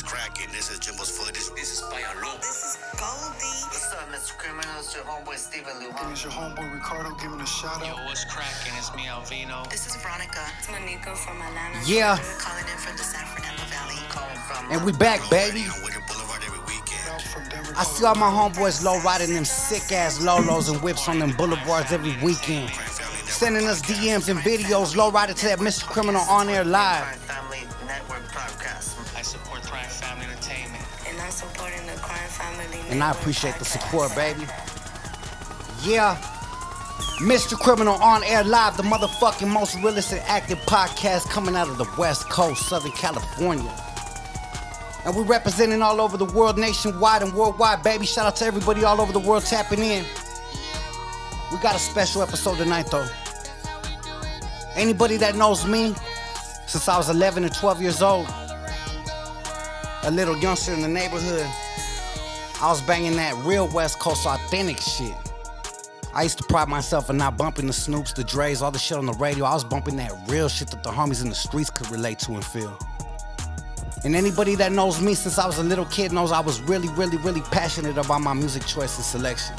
cracking? This is Jimbo's footage. This is Payalo. This is Goldie. What's up, Mr. Criminal? It's your homeboy Steven Lou. It's your homeboy Ricardo giving a shout out. Yo, what's cracking? It's me, Alvino. This is Veronica. It's Monica from Atlanta. Yeah. Calling in from the San Fernando Valley. Calling from And we back, baby. On Winter Boulevard every weekend. Out from Denver, I see all my homeboys low riding them sick ass Lolos and whips on them boulevards every weekend. Sending us DMs and videos, low rider to that Mr. Criminal on air live. Crime Family Network podcast. I support Crime Family Entertainment. And I'm supporting the Crime Family. And I Network appreciate the podcast. support, baby. Yeah. Mr. Criminal on air live, the motherfucking most realist and active podcast coming out of the West Coast, Southern California. And we're representing all over the world, nationwide and worldwide, baby. Shout out to everybody all over the world tapping in. We got a special episode tonight, though. Anybody that knows me, since I was 11 and 12 years old, a little youngster in the neighborhood, I was banging that real West Coast authentic shit. I used to pride myself in not bumping the Snoops, the Dre's, all the shit on the radio. I was bumping that real shit that the homies in the streets could relate to and feel. And anybody that knows me since I was a little kid knows I was really, really, really passionate about my music choice and selection.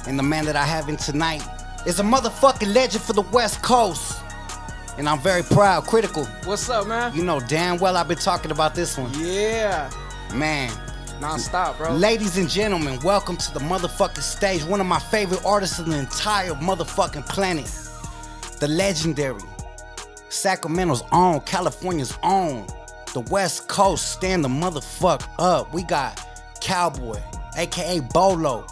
And the man that I have in tonight is a motherfucking legend for the West Coast. And I'm very proud. Critical. What's up, man? You know damn well I've been talking about this one. Yeah. Man. Non-stop, bro. Ladies and gentlemen, welcome to the motherfucking stage. One of my favorite artists on the entire motherfucking planet. The legendary Sacramento's own, California's own, the West Coast. Stand the motherfuck up. We got Cowboy, aka Bolo,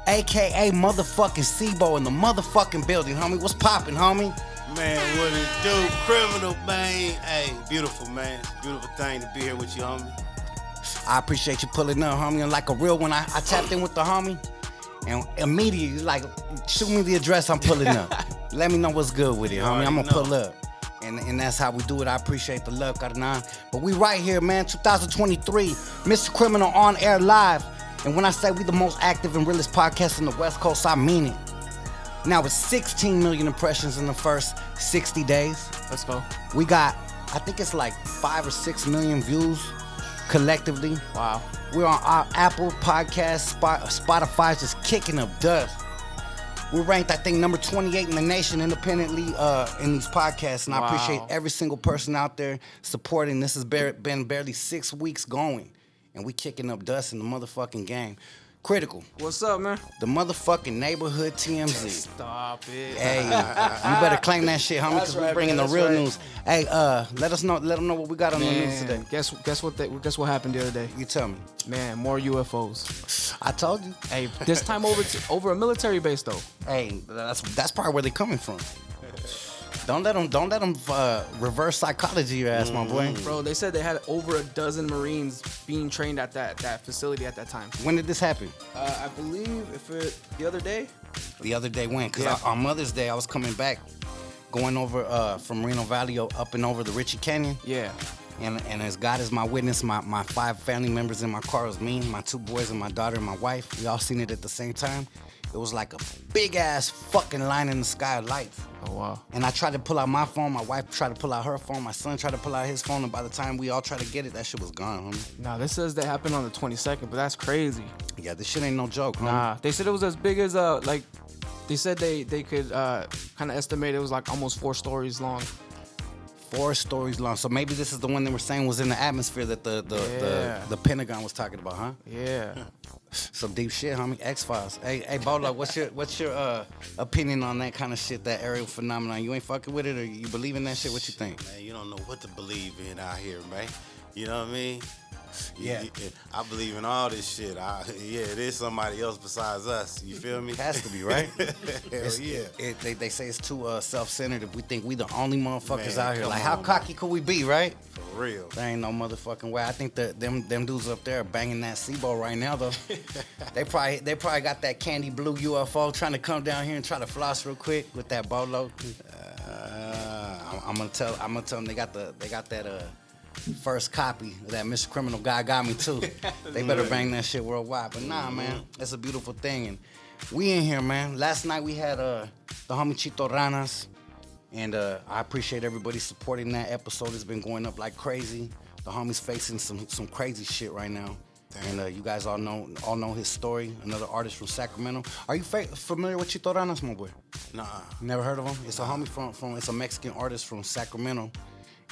aka motherfucking Sibo in the motherfucking building, homie. What's poppin', homie? Man, what it do? Criminal, man. Hey, beautiful, man. Beautiful thing to be here with you, homie. I appreciate you pulling up, homie. And like a real one, I tapped in with the homie, and immediately, like, shoot me the address, I'm pulling up. Let me know what's good with it, homie. I'm gonna pull up. And that's how we do it. I appreciate the love, Carnan. But we right here, man, 2023, Mr. Criminal on air live. And when I say we the most active and realest podcast in the West Coast, I mean it. Now it's 16 million impressions in the first 60 days. Let's go. We got, I think it's like 5 or 6 million views collectively. Wow. We're on our Apple Podcasts, Spotify's just kicking up dust. We're ranked, I think, number 28 in the nation independently in these podcasts. And I appreciate every single person out there supporting. This has been barely 6 weeks going. And we kicking up dust in the motherfucking game. Critical. What's up, man? The motherfucking neighborhood TMZ. Stop it. Hey, you better claim that shit, homie, because we're bringing the real news. Hey, let them know what we got on the news today. Guess what happened the other day? You tell me. Man, more UFOs. I told you. Hey, this time over a military base though. Hey, that's probably where they're coming from. Don't let them reverse psychology your ass, my boy. Bro, they said they had over a dozen Marines being trained at that facility at that time. When did this happen? I believe the other day. The other day when? Because on Mother's Day, I was coming back, going over from Reno Valley up and over the Ritchie Canyon. Yeah. And as God is my witness, my 5 family members in my car was me, my 2 boys, and my daughter and my wife. We all seen it at the same time. It was like a big-ass fucking line in the sky of lights. Oh, wow. And I tried to pull out my phone. My wife tried to pull out her phone. My son tried to pull out his phone. And by the time we all tried to get it, that shit was gone, homie. Nah, this says that happened on the 22nd, but that's crazy. Yeah, this shit ain't no joke, homie. Nah, they said it was as big as, like, they said they could kind of estimate it was like almost 4 stories long. 4 stories long. So maybe this is the one they were saying was in the atmosphere that the Pentagon was talking about, huh? Yeah. Some deep shit, homie. X-Files. Hey, Bolo, what's your opinion on that kind of shit, that aerial phenomenon? You ain't fucking with it, or you believe in that shit? What you think? Man, you don't know what to believe in out here, man. You know what I mean? Yeah. I believe in all this shit. It is somebody else besides us. You feel me? It has to be, right? Hell yeah. They say it's too self-centered if we think we the only motherfuckers Man, out here. come Like, on, how man. cocky could we be, right? For real. There ain't no motherfucking way. I think that them dudes up there are banging that Sibo right now, though. They probably got that candy blue UFO trying to come down here and try to floss real quick with that Bolo. I'm gonna tell them they got that first copy of that Mr. Criminal guy got me too. They better bang that shit worldwide. But nah, man, it's a beautiful thing. And we in here, man. Last night we had the homie Chito Ranas. And I appreciate everybody supporting that episode. It's been going up like crazy. The homie's facing some crazy shit right now. And you guys all know his story. Another artist from Sacramento. Are you familiar with Chito Ranas, my boy? Nah. Never heard of him? It's a homie from it's a Mexican artist from Sacramento.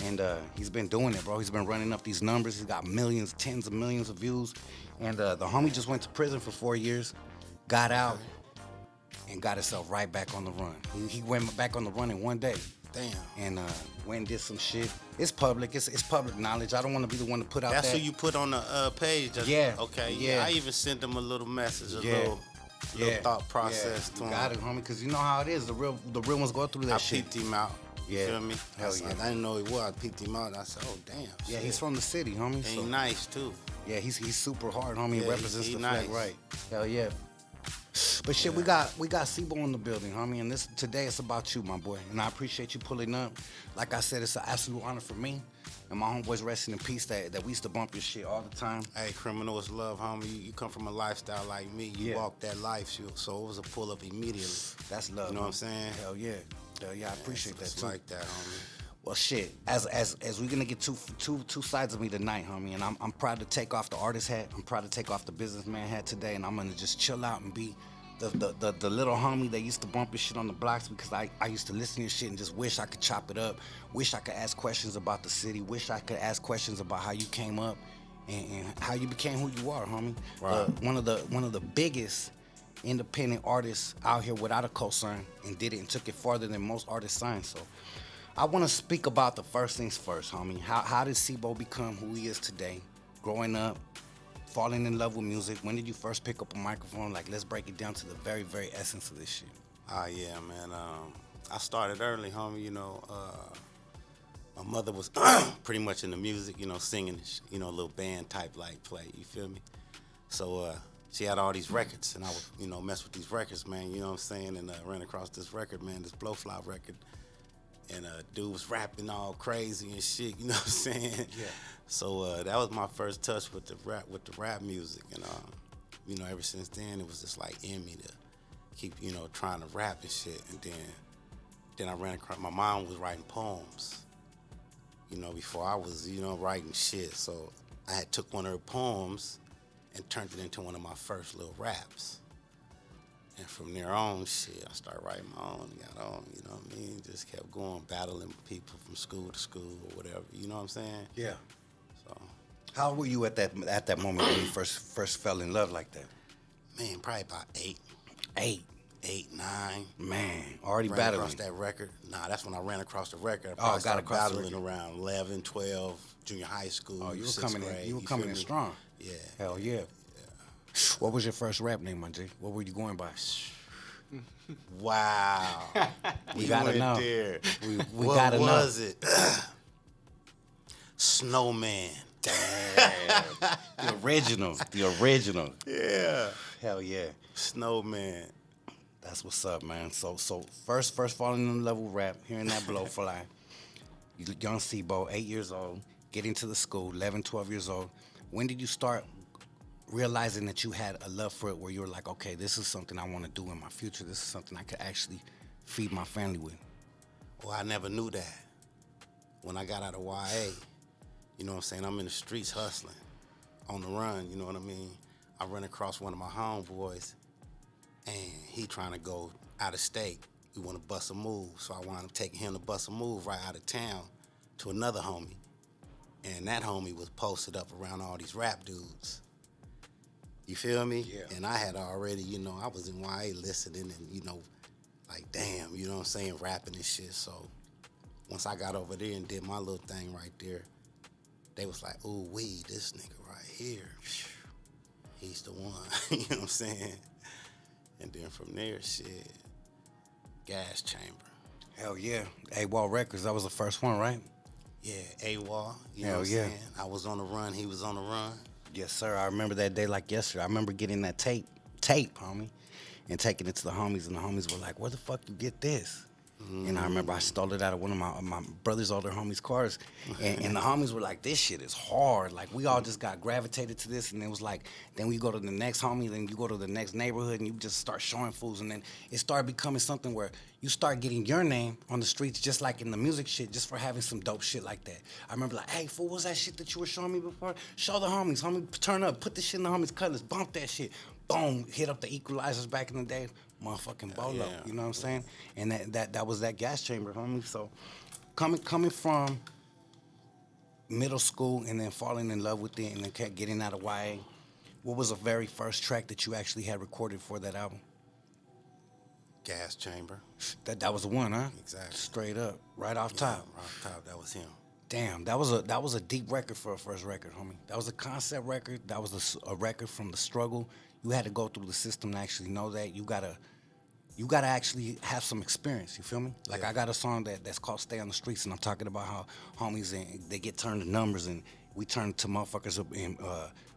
And he's been doing it, bro. He's been running up these numbers. He's got millions, tens of millions of views. And the homie just went to prison for 4 years, got out, and got himself right back on the run. He went back on the run in one day. Damn. And went and did some shit. It's public. It's public knowledge. I don't want to be the one to put out That's that. who you put on the page. Yeah. Okay. Yeah. I even sent them a little message, a Yeah. little thought process to You him. got it, homie, because you know how it is. The real ones go through that I shit. peeped him out. You Yeah. feel me? Hell yeah. I didn't know he was. I peeped him out. I said, oh, damn. Yeah, shit. he's from the city, homie. And So, he nice, too. yeah, he's super hard, homie. He Yeah, represents he the nice. flag right. Hell yeah. But shit, we got Sibo in the building, homie, and today it's about you, my boy. And I appreciate you pulling up. Like I said, it's an absolute honor for me. And my homeboys resting in peace that we used to bump your shit all the time. Hey, criminal is love, homie. You come from a lifestyle like me. You Yeah. walk that life, so it was a pull up immediately. That's love. You know what I'm homie. saying? Hell yeah. Hell yeah, I appreciate It's that too. like that, homie. Well, shit. As we're gonna get two sides of me tonight, homie, and I'm proud to take off the artist hat. I'm proud to take off the businessman hat today, and I'm gonna just chill out and be the little homie that used to bump his shit on the blocks because I used to listen to your shit and just wish I could chop it up. Wish I could ask questions about the city. Wish I could ask questions about how you came up and how you became who you are, homie. Right. One of the biggest independent artists out here without a cosign and did it and took it farther than most artists signed. So I want to speak about the first things first, homie. How did Sibo become who he is today? Growing up, falling in love with music. When did you first pick up a microphone? Like, let's break it down to the very, very essence of this shit. Yeah, man. I started early, homie. You know, my mother was pretty much into music, you know, singing, you know, a little band type like play. You feel me? So she had all these records, and I would, you know, mess with these records, man. You know what I'm saying? And ran across this record, man, this Blowfly record. And dude was rapping all crazy and shit, you know what I'm saying? Yeah. So that was my first touch with the rap music, and you know, ever since then it was just like in me to keep, you know, trying to rap and shit. And then I ran across, my mom was writing poems, you know, before I was, you know, writing shit. So I had took one of her poems and turned it into one of my first little raps. And from there on, shit, I started writing my own, got on, you know what I mean? Just kept going, battling people from school to school or whatever, you know what I'm saying? Yeah. So, How old were you at that moment when you first fell in love like that? man, probably about 8, 9. Man, already Ran battling. across that record. Nah, that's when I ran across the record. I Oh, probably got started across the battling record. around 11, 12, junior high school, Oh, you were 6th coming in. grade, You were feel coming in me? strong. Yeah. Hell yeah. What was your first rap name, my G? What were you going by? Wow. We You gotta went know. there. We What gotta know. was it? Snowman. The original. The original. Yeah. Hell yeah. Snowman. That's what's up, man. So first falling in love with rap, hearing that Blowfly. You young Sibo, 8 years old, getting to the school, 11, 12 years old. When did you start realizing that you had a love for it where you were like, okay, this is something I want to do in my future. This is something I could actually feed my family with. Well, I never knew that. When I got out of YA, you know what I'm saying? I'm in the streets hustling, on the run, you know what I mean? I run across one of my homeboys, and he trying to go out of state. We want to bust a move, so I wound up taking him to bust a move right out of town to another homie. And that homie was posted up around all these rap dudes. You feel me? Yeah. And I had already, you know, I was in YA listening and, you know, like, damn, you know what I'm saying, rapping and shit. So once I got over there and did my little thing right there, they was like, ooh, wee, this nigga right here, he's the one, you know what I'm saying? And then from there, shit, Gas Chamber. Hell yeah. AWOL Records, that was the first one, right? Yeah, AWOL, you know Hell what I'm yeah. saying? I was on the run, he was on the run. Yes, sir. I remember that day like yesterday. I remember getting that tape, homie, and taking it to the homies, and the homies were like, where the fuck you get this? And I remember I stole it out of one of my brother's older homies' cars. And the homies were like, this shit is hard. Like, we all just got gravitated to this. And it was like, then we go to the next homie, then you go to the next neighborhood, and you just start showing fools. And then it started becoming something where you start getting your name on the streets, just like in the music shit, just for having some dope shit like that. I remember like, hey, fool, what's that shit that you were showing me before? Show the homies. Homie, turn up. Put this shit in the homies' cutlass. Bump that shit. Boom. Hit up the equalizers back in the day. Motherfucking bolo, you know what I'm saying? And that was that gas chamber, homie. So coming from middle school and then falling in love with it and then kept getting out of YA, what was the very first track that you actually had recorded for that album? Gas Chamber. That was the one, huh? Exactly. Straight up, right off top. Right off top, that was him. Damn, that was a deep record for a first record, homie. That was a concept record. That was a record from the struggle. You had to go through the system to actually know that. You gotta actually have some experience. You feel me? Like I got a song that's called "Stay on the Streets," and I'm talking about how homies and they get turned to numbers, and we turn to motherfuckers up, and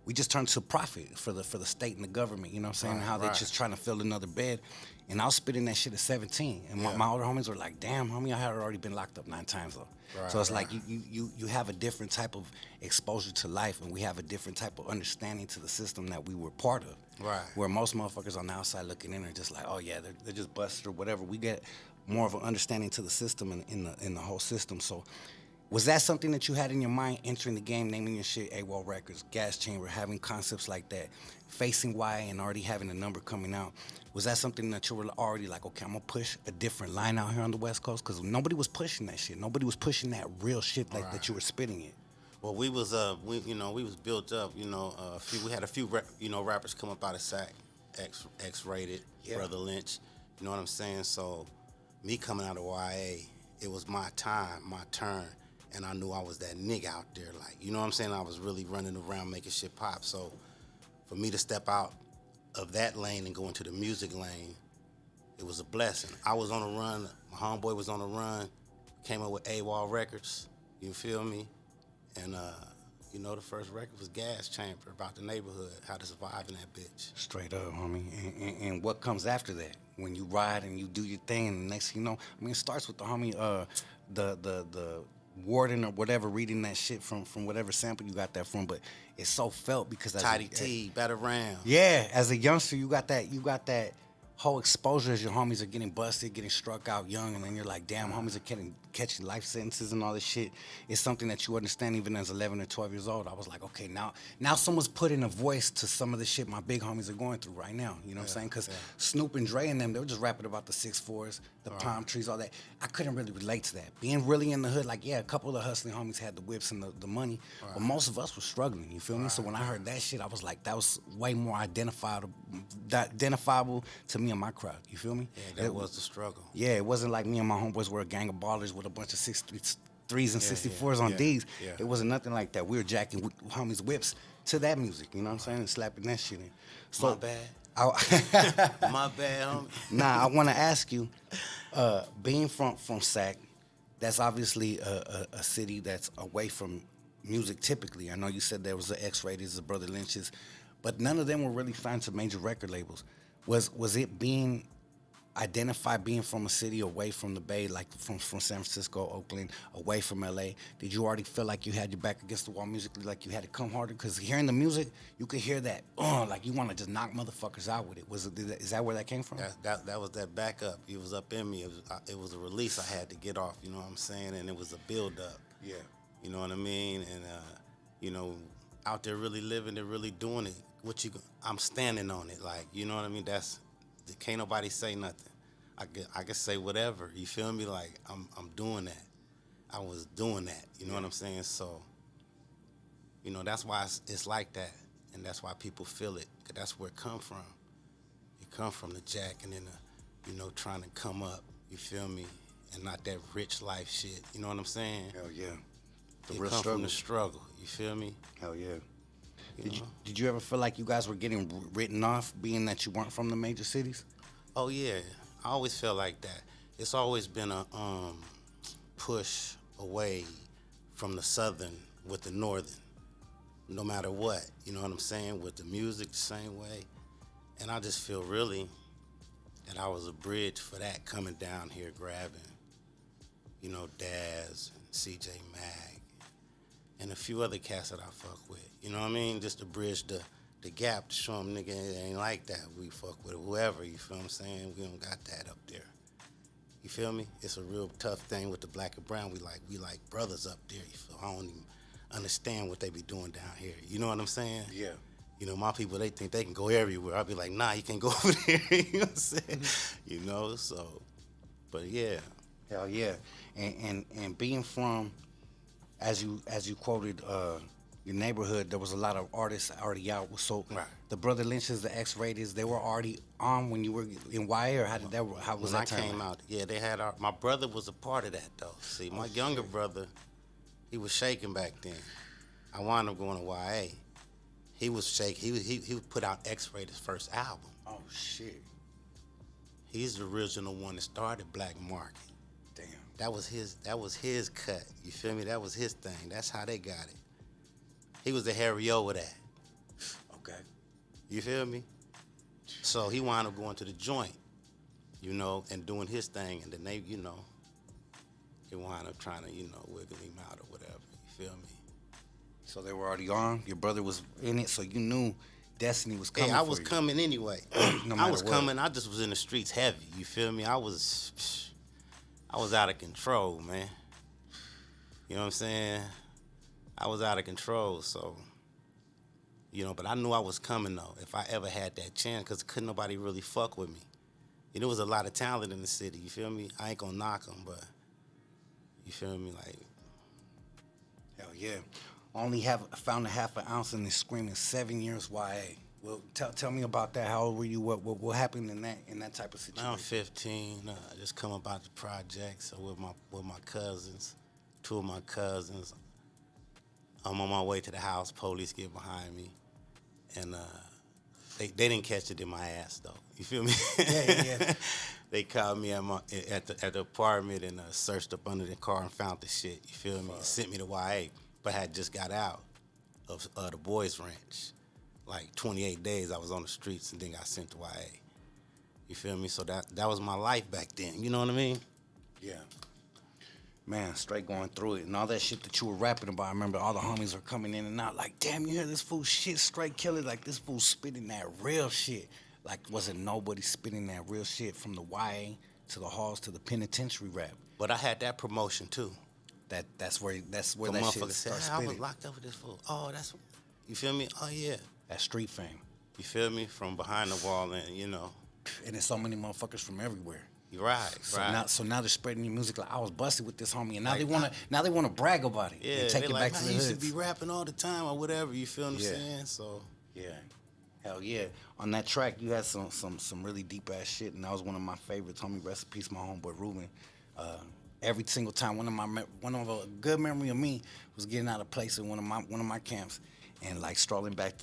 we just turn to profit for the state and the government. You know what I'm saying? Right, how they just trying to fill another bed. And I was spitting that shit at 17, and my older homies were like, "Damn, homie, I had already been locked up 9 times though." So it's like you have a different type of exposure to life, and we have a different type of understanding to the system that we were part of. Right. Where most motherfuckers on the outside looking in are just like, oh yeah, they're just busted or whatever. We get more of an understanding to the system and in the whole system. So was that something that you had in your mind entering the game, naming your shit AWOL Records, Gas Chamber, having concepts like that, facing YA and already having a number coming out? Was that something that you were already like, okay, I'm gonna push a different line out here on the West Coast? Because nobody was pushing that shit. Nobody was pushing that real shit like that you were spitting it. Well, we was built up. We had a few rappers come up out of SAC, X-rated, Brotha Lynch. You know what I'm saying? So me coming out of YA, it was my time, my turn, and I knew I was that nigga out there. Like, you know what I'm saying? I was really running around making shit pop. So for me to step out of that lane and go into the music lane, it was a blessing. I was on a run. My homeboy was on a run. Came up with AWOL Records. You feel me? And, the first record was Gas Chamber, about the neighborhood, how to survive in that bitch. Straight up, homie. And what comes after that? When you ride and you do your thing, and next thing you know, it starts with the homie, the warden or whatever, reading that shit from whatever sample you got that from, but it's so felt because Tidy T, Better Round. Yeah, as a youngster, you got that whole exposure as your homies are getting busted, getting struck out young, and then you're like, damn, homies are catching life sentences and all this shit. It's something that you understand even as 11 or 12 years old. I was like, okay, now someone's putting a voice to some of the shit my big homies are going through right now. You know what I'm saying? Because Snoop and Dre and them, they were just rapping about the 6'4s, the palm trees, all that. I couldn't really relate to that. Being really in the hood, like, yeah, a couple of the hustling homies had the whips and the money, but most of us were struggling, you feel me? So when I heard that shit, I was like, that was way more identifiable to me and my crowd, you feel me? Yeah, that was the struggle. Yeah, it wasn't like me and my homeboys were a gang of ballers with a bunch of 6'3s and 64s on D's. Yeah. It wasn't nothing like that. We were jacking homies' whips to that music, you know what I'm saying? And slapping that shit in. So, my bad. My bad, homie. Nah, I want to ask you, being from SAC, that's obviously a city that's away from music typically. I know you said there was the X-rated, the Brotha Lynch's, but none of them were really signed to major record labels. Was it being identified, being from a city away from the Bay, like from San Francisco, Oakland, away from LA? Did you already feel like you had your back against the wall musically, like you had to come harder? Because hearing the music, you could hear that, like you want to just knock motherfuckers out with it. Is that where that came from? That was that backup. It was up in me. It was a release I had to get off, you know what I'm saying? And it was a build-up. Yeah. You know what I mean? And, out there really living and really doing it. I'm standing on it, like, you know what I mean? Can't nobody say nothing. I can say whatever, you feel me? Like, I'm doing that. I was doing that, you know what I'm saying? So, that's why it's like that, and that's why people feel it, because that's where it come from. It come from the jack and then trying to come up, you feel me? And not that rich life shit, you know what I'm saying? Hell yeah. It come from the struggle, you feel me? Hell yeah. Did you ever feel like you guys were getting written off, being that you weren't from the major cities? Oh yeah, I always felt like that. It's always been a push away from the southern with the northern, no matter what. You know what I'm saying? With the music, the same way. And I just feel really And I was a bridge for that, coming down here grabbing, you know, Daz and CJ Mag and a few other cats that I fuck with. You know what I mean? Just to bridge the gap to show them, nigga, it ain't like that. We fuck with whoever, you feel what I'm saying? We don't got that up there. You feel me? It's a real tough thing with the black and brown. We like brothers up there, you feel? I don't even understand what they be doing down here. You know what I'm saying? Yeah. You know, my people, they think they can go everywhere. I'll be like, nah, you can't go over there. You know what I'm saying? You know, so, but yeah. Hell yeah. And being from, as you quoted, your neighborhood, there was a lot of artists already out. So Right. the Brother Lynch's, the X-Rated, they were already on when you were in YA, or how was When I that time? came out, yeah, they had my brother was a part of that though. See, my younger brother, he was shaking back then. I wound up going to YA. He was shaking. He put out X-Rated's first album. Oh shit. He's the original one that started Black Market. Damn. That was his cut. You feel me? That was his thing. That's how they got it. He was the Harry O of that. Okay. You feel me? So he wound up going to the joint, you know, and doing his thing, and then they, you know, he wound up trying to, you know, wiggle him out or whatever. You feel me? So they were already on. Your brother was in it, so you knew destiny was coming. Hey, I for was you. coming anyway. No I matter was what. coming. I just was in the streets heavy. You feel me? I was out of control, man. You know what I'm saying? I was out of control, so, you know, but I knew I was coming, though, if I ever had that chance, because couldn't nobody really fuck with me. You know, there was a lot of talent in the city, you feel me? I ain't gonna knock them, but, you feel me, like. Hell yeah. Only found a half an ounce in this screaming 7 years YA. Well, tell me about that. How old were you? What happened in that type of situation? I'm 15, just come about the projects with my cousins, two of my cousins. I'm on my way to the house. Police get behind me, and they didn't catch it in my ass though. You feel me? Yeah. They called me at the apartment and searched up under the car and found the shit. You feel me? Sent me to YA, but had just got out of the boys' ranch. Like 28 days I was on the streets and then got sent to YA. You feel me? So that was my life back then. You know what I mean? Yeah. Man, straight going through it. And all that shit that you were rapping about, I remember all the homies were coming in and out like, damn, you hear this fool shit, straight killer? Like, this fool spitting that real shit. Like, wasn't nobody spitting that real shit from the YA to the halls to the penitentiary rap. But I had that promotion too. That's where The that shit motherfucker said, starts "Hey, I was spitting. locked up with this fool." Oh, that's, you feel me? Oh yeah. That street fame. You feel me? From behind the wall and, you know. And there's so many motherfuckers from everywhere. You're right, right. So now they're spreading your music like I was busted with this homie, and now Like, they wanna brag about it Yeah, and take they it like, back to "Man, the you hood. should be rapping all the time or whatever. You feel what I'm Yeah. saying? So Yeah, hell yeah. On that track, you had some really deep ass shit, and that was one of my favorites. Homie, rest in peace, my homeboy Ruben. Every single time, one of a good memory of me was getting out of place in one of my camps, and like strolling back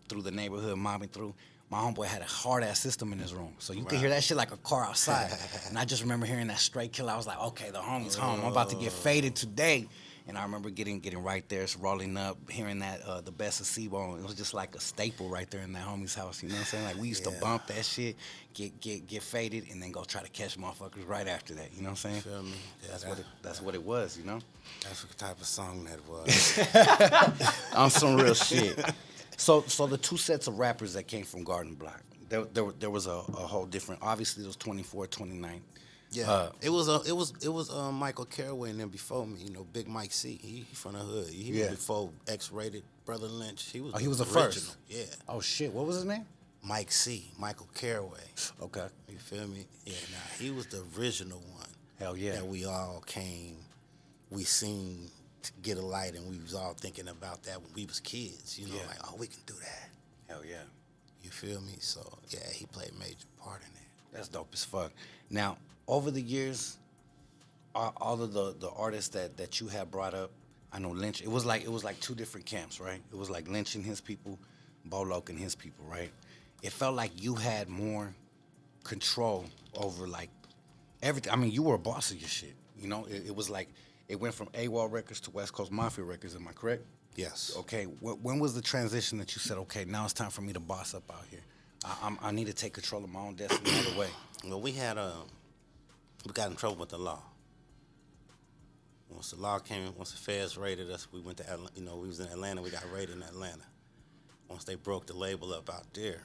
through the neighborhood, mobbing through. My homeboy had a hard ass system in his room, so you could hear that shit like a car outside. And I just remember hearing that straight killer. I was like, okay, the homie's home. I'm about to get faded today. And I remember getting right there, rolling up, hearing that the best of C-Bone. It was just like a staple right there in that homie's house. You know what I'm saying? Like we used to bump that shit, get faded, and then go try to catch motherfuckers right after that. You know what I'm saying? feel me? Yeah, That's what it was. You know? that's what type of song that was. On some real shit. So the two sets of rappers that came from Garden Block, there was a whole different. Obviously, there was 24, 29. Yeah, it was Michael Caraway and then before me, you know, Big Mike C. He from the hood. He was before X-Rated, Brother Lynch. He was he was the original. first? Yeah, Oh shit! What was his name? Mike C. Michael Caraway. Okay. You feel me? Yeah, nah, he was the original one. Hell yeah. That we all came, we seen to get a light, and we was all thinking about that when we was kids. You know, Yeah. like, oh, we can do that. Hell yeah. You feel me? So yeah, he played a major part in it. That's dope as fuck. Now, over the years, all of the artists that you have brought up, I know Lynch. It was like two different camps, right? It was like Lynch and his people, Bolok and his people, right? It felt like you had more control over like everything. I mean, you were a boss of your shit. You know, it was like it went from AWOL Records to West Coast Mafia Records. Am I correct? Yes. Okay. When was the transition that you said, okay, now it's time for me to boss up out here? I need to take control of my own destiny either way. Well, we got in trouble with the law. Once the law came, once the feds raided us, we went to we was in Atlanta. We got raided in Atlanta. Once they broke the label up out there,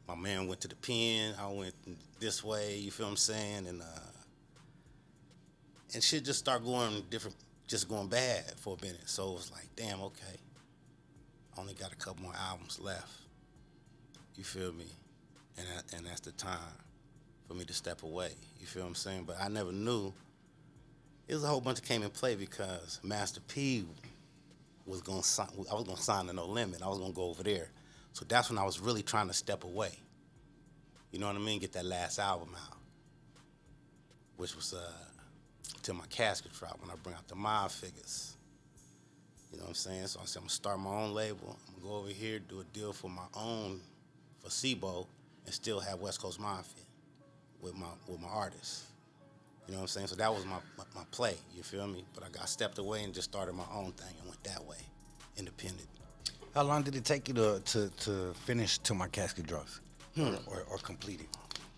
my man went to the pen. I went this way. You feel what I'm saying? And shit just started going different, just going bad for a minute. So it was like, damn, okay. I only got a couple more albums left. You feel me? And that's the time for me to step away. You feel what I'm saying? But I never knew. It was a whole bunch that came in play because Master P was going to sign. I was going to sign to No Limit. I was going to go over there. So that's when I was really trying to step away. You know what I mean? Get that last album out, which was till my casket drop when I bring out the Mob Figures. You know what I'm saying? So I said I'm gonna start my own label. I'm gonna go over here, do a deal for my own, for SIBO, and still have West Coast Mafia with my artists. You know what I'm saying? So that was my play. You feel me? But I got stepped away and just started my own thing and went that way, independent. How long did it take you to finish Till My Casket Drops, or complete it?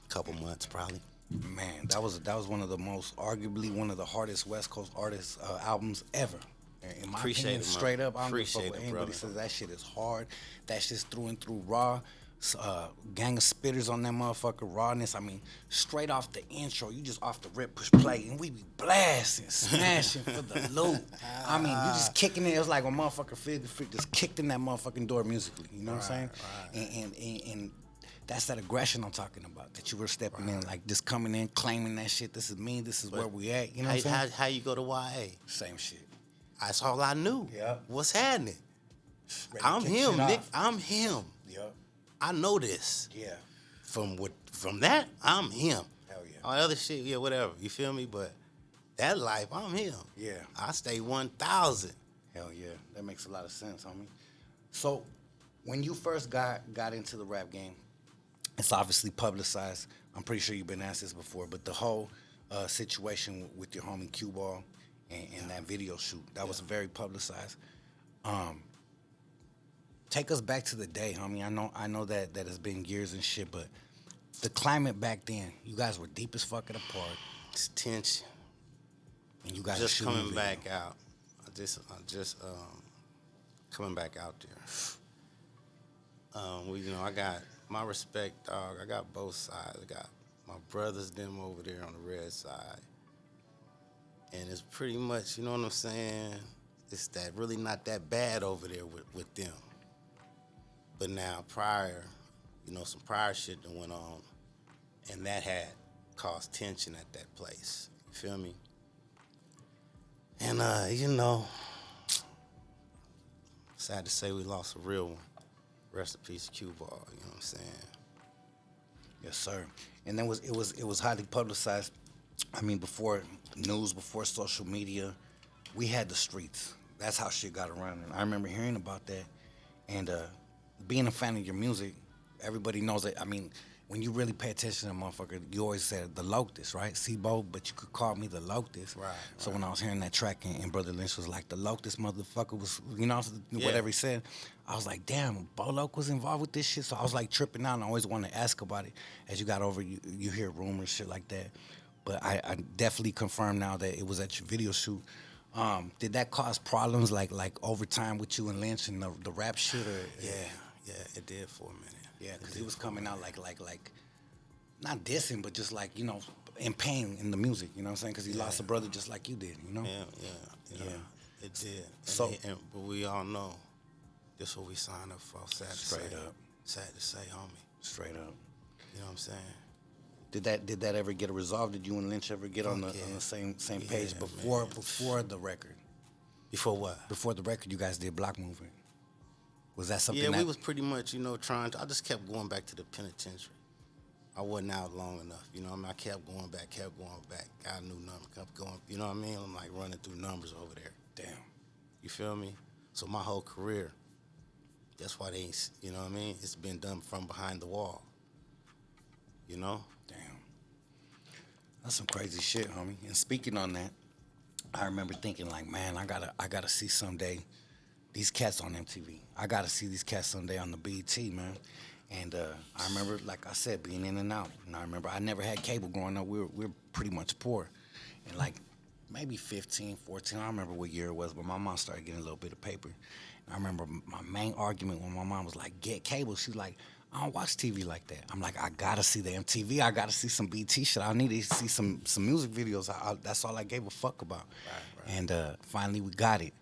Couple months probably. Man, that was one of the arguably one of the hardest West Coast artists albums ever. In my opinion, straight up, I don't give a fuck what anybody says. That shit is hard. That shit's through and through raw. Gang of spitters on that motherfucker rawness. I mean, straight off the intro, you just off the rip, push play, and we be blasting, smashing for the loot. I mean, you just kicking it. It was like a motherfucker Freak just kicked in that motherfucking door musically. You know what I'm saying? And that's that aggression I'm talking about. That you were stepping in, like just coming in, claiming that shit. This is me. This is where we at. You know what I'm saying? How you go to YA? Same shit. That's all I knew. Yeah. What's happening? I'm him, Nick. I'm him. Yep. I know this. Yeah. From that, I'm him. Hell yeah. All the other shit, yeah, whatever. You feel me? But that life, I'm him. Yeah. I stay 1,000. Hell yeah. That makes a lot of sense, homie. So, when you first got into the rap game, it's obviously publicized. I'm pretty sure you've been asked this before, but the whole situation with your homie Q-Ball and that video shoot, that was very publicized. Take us back to the day, homie. I know that it's been years and shit, but the climate back then, you guys were deep as fuck at a park. It's tension. And you guys just shooting coming video. back out. I just coming back out there. I got my respect, dog. I got both sides. I got my brothers, them over there on the red side. And it's pretty much, you know what I'm saying? It's that really not that bad over there with them. But now some prior shit that went on, and that had caused tension at that place. You feel me? And, sad to say we lost a real one. Rest in peace, Q-Ball, you know what I'm saying? Yes, sir. And then it was highly publicized. I mean, before news, before social media, we had the streets. That's how shit got around. And I remember hearing about that. And being a fan of your music, everybody knows that. I mean, when you really pay attention to motherfucker, you always said the Locust, right? Sibo, but you could call me the Locust. Right. So when I was hearing that track and Brother Lynch was like, the Locust motherfucker was, whatever he said, I was like, damn, Bo Loc was involved with this shit. So I was like tripping out and I always wanted to ask about it. As you got over, you hear rumors, shit like that. But I definitely confirm now that it was at your video shoot. Did that cause problems like over time with you and Lynch and the rap shit? Or, Yeah, it did for a minute. Yeah, because he was coming out like not dissing, but just like, in pain in the music, you know what I'm saying? Because he lost a brother just like you did, Yeah. It did. But we all know this is what we signed up for. Sad to say, homie. Straight up. You know what I'm saying? Did that ever get resolved? Did you and Lynch ever get on the same page before the record? Before what? Before the record, you guys did Block Movement. Was that something? Yeah, we was pretty much, trying to. I just kept going back to the penitentiary. I wasn't out long enough, I kept going back. Got a new number, kept going. You know what I mean? I'm like running through numbers over there. Damn. You feel me? So my whole career, that's why they ain't. You know what I mean? It's been done from behind the wall. Damn. That's some crazy shit, homie. And speaking on that, I remember thinking like, man, I gotta see someday these cats on MTV. I gotta see these cats someday on the BET, man. And I remember, like I said, being in and out. And I remember I never had cable growing up. We were pretty much poor. And like maybe 15, 14, I don't remember what year it was, but my mom started getting a little bit of paper. And I remember my main argument when my mom was like, get cable. She was like, I don't watch TV like that. I'm like, I gotta see the MTV. I gotta see some BT shit. I need to see some music videos. That's all I gave a fuck about. Right. And finally we got it.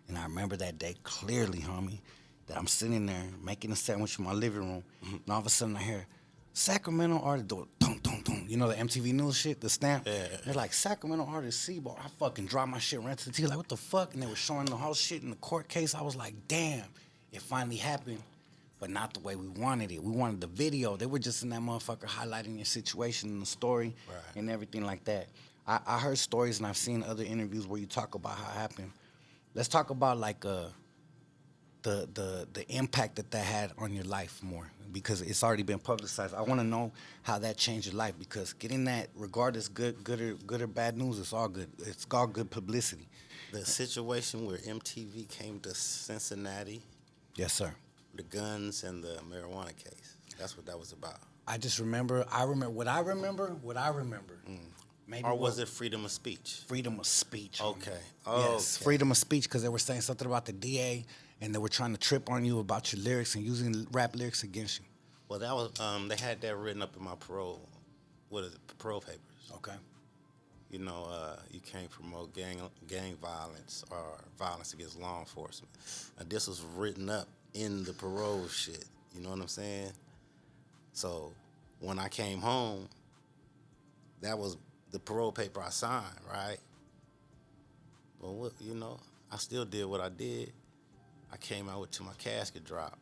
And I remember that day clearly, homie, that I'm sitting there making a sandwich in my living room, and all of a sudden I hear Sacramento artist, dum, dum, dum. You know the MTV News shit, the stamp? Yeah. They're like, Sacramento artist C-Bar. I fucking dropped my shit, ran to the TV, like, what the fuck? And they were showing the whole shit in the court case. I was like, damn, it finally happened. But not the way we wanted it. We wanted the video. They were just in that motherfucker highlighting your situation and the story and everything like that. I heard stories and I've seen other interviews where you talk about how it happened. Let's talk about like the impact that had on your life more, because it's already been publicized. I want to know how that changed your life, because getting that, regardless good or bad news, it's all good. It's all good publicity. The situation where MTV came to Cincinnati. Yes, sir. The guns and the marijuana case. That's what that was about. I remember. Maybe or was it freedom of speech? Freedom of speech. Okay. Yes, freedom of speech, because they were saying something about the DA, and they were trying to trip on you about your lyrics and using rap lyrics against you. Well, that was they had that written up in my parole. What is it? Parole papers. Okay. You know, you can't promote gang violence or violence against law enforcement. This was written up in the parole shit. You know what I'm saying? So when I came home, that was the parole paper I signed, right? But what, you know, I still did what I did. I came out to my casket drop.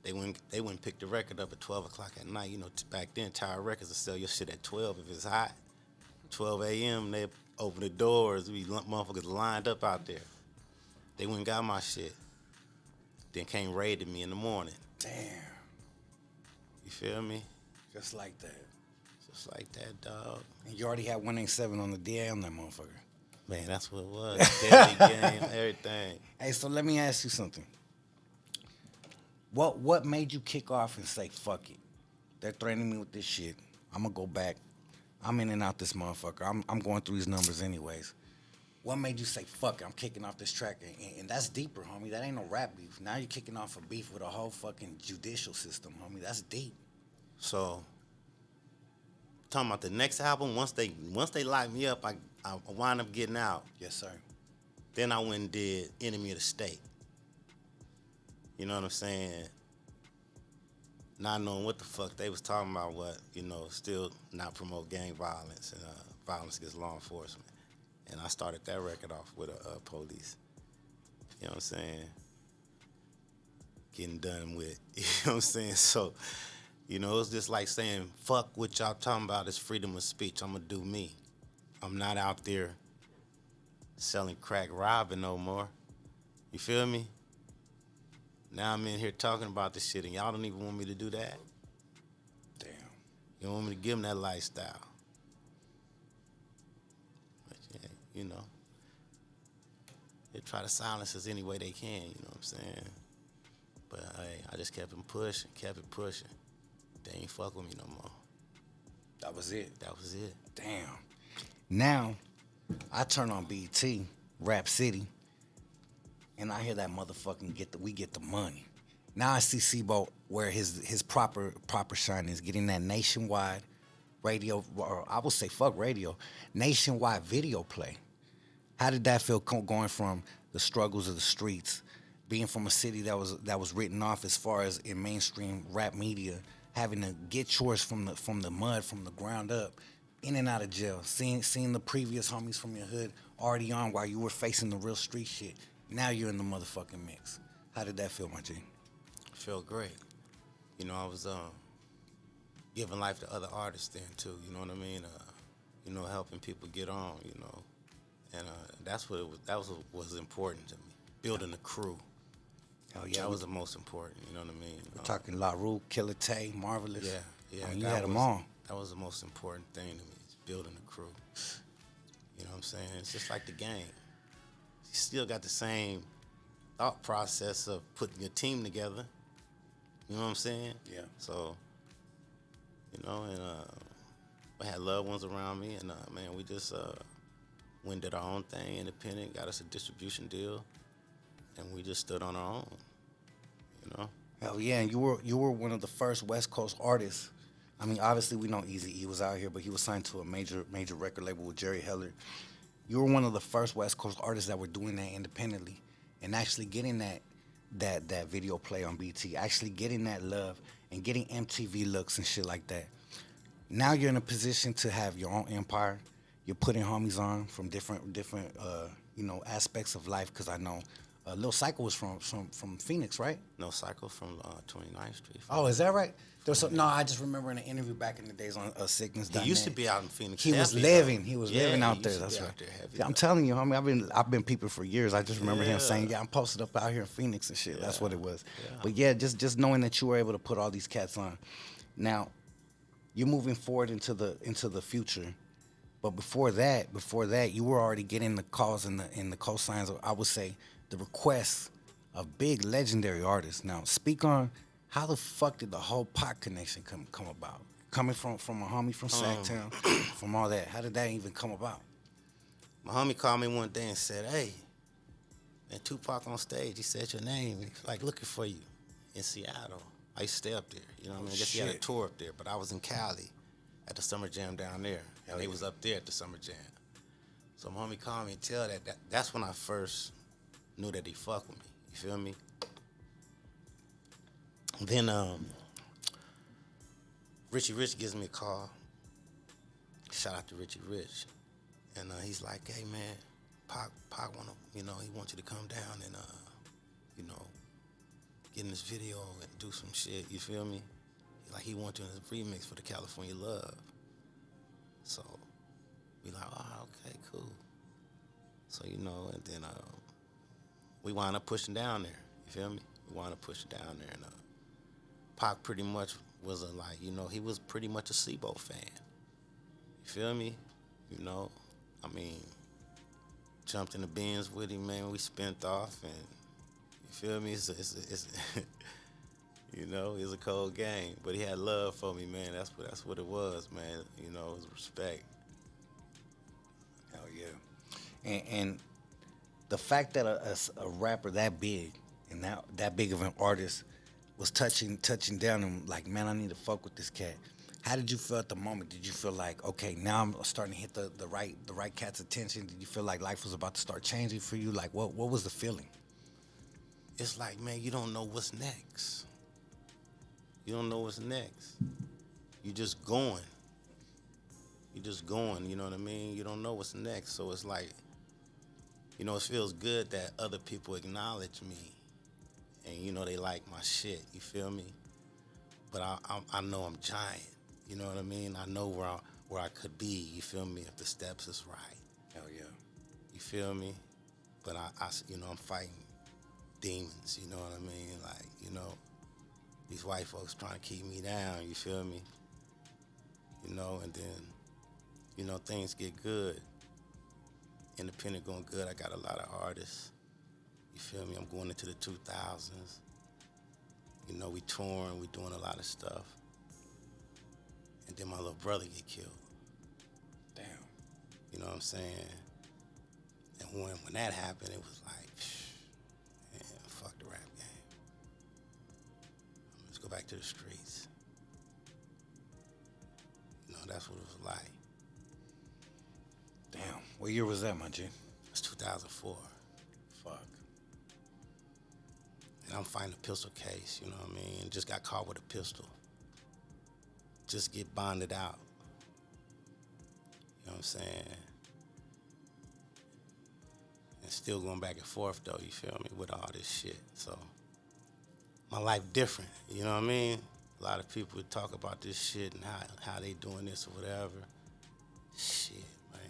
They wouldn't pick the record up at 12 o'clock at night. You know, back then, Tower Records would sell your shit at 12 if it's hot. 12 a.m., they open the doors. We motherfuckers lined up out there. They went and got my shit. Then came raided me in the morning. Damn. You feel me? Just like that. Just like that, dog. And you already had 187 on the DA on that motherfucker. Man, that's what it was. Deadly game, everything. Hey, so let me ask you something. What made you kick off and say, fuck it? They're threatening me with this shit. I'm going to go back. I'm in and out this motherfucker. I'm going through these numbers anyways. What made you say, fuck it, I'm kicking off this track? And that's deeper, homie. That ain't no rap beef. Now you're kicking off a beef with a whole fucking judicial system, homie. That's deep. So, talking about the next album, once they locked me up, I wound up getting out. Yes, sir. Then I went and did Enemy of the State. You know what I'm saying? Not knowing what the fuck they was talking about, what, you know, still not promote gang violence and violence against law enforcement. And I started that record off with police. You know what I'm saying? Getting done with, you know what I'm saying? So, you know, it's just like saying, fuck what y'all talking about, it's freedom of speech. I'm gonna do me. I'm not out there selling crack, robbing no more. You feel me? Now I'm in here talking about this shit, and y'all don't even want me to do that? Damn. You don't want me to give them that lifestyle. But yeah, you know. They try to silence us any way they can, you know what I'm saying? But hey, I just kept it pushing. They ain't fuck with me no more. That was it. That was it. Damn. Now, I turn on BET, Rap City, and I hear that motherfucking we get the money. Now I see Sibo where his proper shine is, getting that nationwide radio, or I would say fuck radio, nationwide video play. How did that feel going from the struggles of the streets, being from a city that was written off as far as in mainstream rap media, having to get yours from the mud, from the ground up, in and out of jail, seeing the previous homies from your hood already on while you were facing the real street shit. Now you're in the motherfucking mix. How did that feel, my G? Felt great. You know, I was giving life to other artists then too. You know what I mean? You know, helping people get on. You know, and that's what it was. That was what was important to me. Building a crew. Hell yeah, that was the most important. You know what I mean? We're talking La Rue, Killer Tay, Marvelous. Yeah. I mean, you had them all. That was the most important thing to me. Is building a crew. You know what I'm saying? It's just like the game. still got the same thought process of putting your team together. You know what I'm saying? Yeah. So, you know, and I had loved ones around me, and man, we just went did our own thing, independent, got us a distribution deal, and we just stood on our own. You know. Hell yeah, and you were one of the first West Coast artists. I mean, obviously we know Eazy-E was out here, but he was signed to a major record label with Jerry Heller. You were one of the first West Coast artists that were doing that independently, and actually getting that video play on BT, actually getting that love and getting MTV looks and shit like that. Now you're in a position to have your own empire. You're putting homies on from different you know, aspects of life. Because I know Lil Cycle was from Phoenix, right? No, Cycle from 29th Street. Oh, is that right? No, I just remember in an interview back in the days on Sickness. He used to be out in Phoenix. He was heavily, living. though. He was Yeah, living he out used there. to That's be right. out there heavy, Yeah, I'm though. telling you, homie. I've been peeping for years. I just remember him Yeah. saying, "Yeah, I'm posted up out here in Phoenix and shit." That's what it was. Yeah. But yeah, just knowing that you were able to put all these cats on. Now, you're moving forward into the future. But before that, you were already getting the calls and the cosigns. I would say the requests of big legendary artists. Now, speak on how the fuck did the whole Pac connection come about? Coming from a homie from Sacktown, from all that. How did that even come about? My homie called me one day and said, "Hey, man, Tupac on stage. He said your name. He's like looking for you in Seattle." I used to stay up there. You know what I mean? I guess he had a Shit. tour up there, but I was in Cali at the Summer Jam down there, and they was up there at the Summer Jam. So my homie called me and tell that's when I first knew that he fucked with me. You feel me? Then Richie Rich gives me a call. Shout out to Richie Rich. And he's like, "Hey man, Pac wanna, you know, he wants you to come down and you know, get in this video and do some shit, you feel me? Like he wants you in his remix for the California Love." So we like, "Oh, okay, cool." So, you know, and then we wound up pushing down there, you feel me? We wound up pushing down there, and Pac pretty much was like, you know, he was pretty much a SIBO fan. You feel me? You know, I mean, jumped in the Benz with him, man. We spent off, and you feel me? It's you know, it's a cold game, but he had love for me, man. That's what it was, man. You know, it was respect. Hell yeah. And the fact that a rapper that big and that big of an artist was touching down and like, man, I need to fuck with this cat. How did you feel at the moment? Did you feel like, okay, now I'm starting to hit the right cat's attention? Did you feel like life was about to start changing for you? Like, what was the feeling? It's like, man, you don't know what's next. You don't know what's next. You just going. You just going, you know what I mean? You don't know what's next. So it's like, you know, it feels good that other people acknowledge me and, you know, they like my shit, you feel me? But I know I'm giant, you know what I mean? I know where I could be, you feel me, if the steps is right. Hell yeah. You feel me? But I you know, I'm fighting demons, you know what I mean? Like, you know, these white folks trying to keep me down, you feel me? You know, and then, you know, things get good. Independent going good. I got a lot of artists. You feel me? I'm going into the 2000s. You know, we touring, we doing a lot of stuff. And then my little brother get killed. Damn. You know what I'm saying? And when that happened, it was like, man, fuck the rap game. Let's go back to the streets. You know, that's what it was like. Damn. What year was that, my G? It's 2004. Fuck. And I'm fighting a pistol case, you know what I mean? Just got caught with a pistol. Just get bonded out. You know what I'm saying? And still going back and forth though, you feel me, with all this shit. So my life different, you know what I mean? A lot of people talk about this shit and how they doing this or whatever. Shit, man.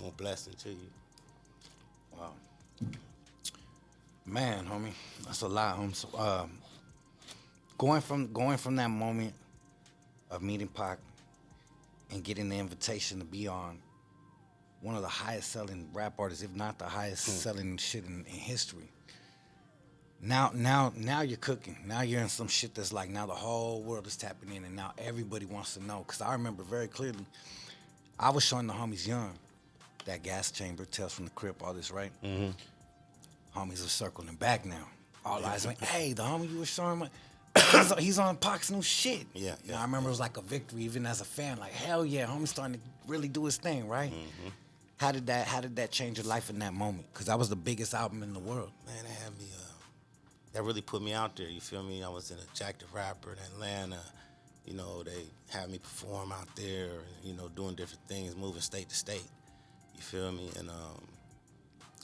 More blessing to you. Wow. Man, homie, that's a lot, homie. So, going from that moment of meeting Pac and getting the invitation to be on one of the highest selling rap artists, if not the highest selling shit in history. Now you're cooking. Now you're in some shit that's like, now the whole world is tapping in, and now everybody wants to know. Cause I remember very clearly, I was showing the homies young that Gas Chamber, Tales from the Crib, all this, right? Mm-hmm. Homies are circling back now. All eyes like, hey, the homie you were showing me, he's on Pac's new shit. Yeah. You know, I remember it was like a victory, even as a fan. Like, hell yeah, homie's starting to really do his thing, right? Mm-hmm. How did that change your life in that moment? Cause that was the biggest album in the world. Man, that had me. That really put me out there. You feel me? I was in a Jack the Rapper in Atlanta. You know, they had me perform out there. You know, doing different things, moving state to state. You feel me? And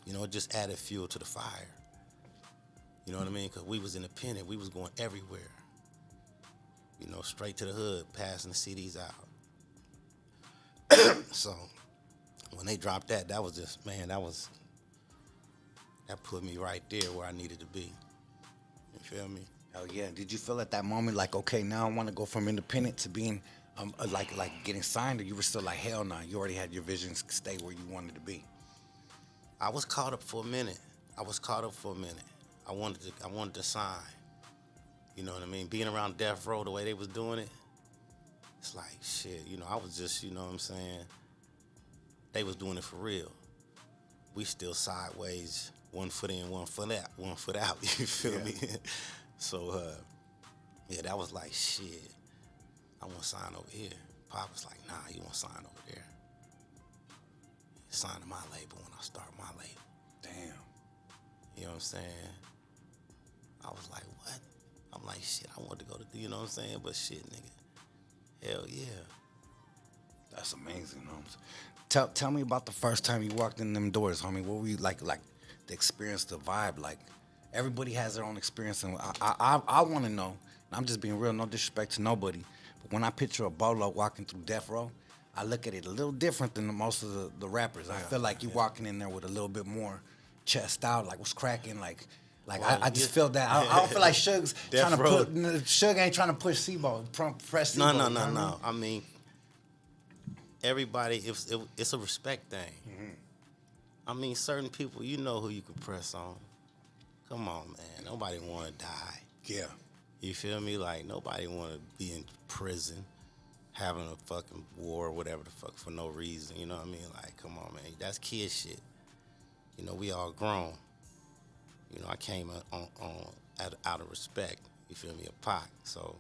you know, it just added fuel to the fire. You know what I mean? Because we was independent. We was going everywhere. You know, straight to the hood, passing the CDs out. So when they dropped that was just, man, that put me right there where I needed to be. You feel me? Oh yeah. Did you feel at that moment like, okay, now I want to go from independent to being like getting signed, or you were still like, hell no, you already had your visions stay where you wanted to be? I was caught up for a minute. I wanted to sign. You know what I mean? Being around Death Row the way they was doing it, it's like shit. You know, I was just, you know what I'm saying? They was doing it for real. We still sideways, 1 foot in, 1 foot out. You feel me? So, yeah, that was like shit. I want to sign over here. Pop was like, nah, you want to sign over there. Sign to my label when I start my label. Damn. You know what I'm saying? I was like, what? I'm like, shit, I want to go to, you know what I'm saying? But shit, nigga, hell yeah. That's amazing, homies. Tell me about the first time you walked in them doors, homie. What were you like the experience, the vibe? Like, everybody has their own experience, and I want to know, and I'm just being real, no disrespect to nobody, but when I picture a Bolo walking through Death Row, I look at it a little different than most of the rappers. I feel like you walking in there with a little bit more chest out, like what's cracking, like well, I just feel that. I don't feel like Suge's trying to put, Suge ain't trying to push Sebo, press Sebo. No. I mean, everybody, it's a respect thing. Mm-hmm. I mean, certain people, you know who you can press on. Come on, man. Nobody want to die. Yeah. You feel me? Like, nobody want to be in prison, having a fucking war or whatever the fuck for no reason. You know what I mean? Like, come on, man. That's kid shit. You know, we all grown. You know, I came out of respect. You feel me? A Pac. So,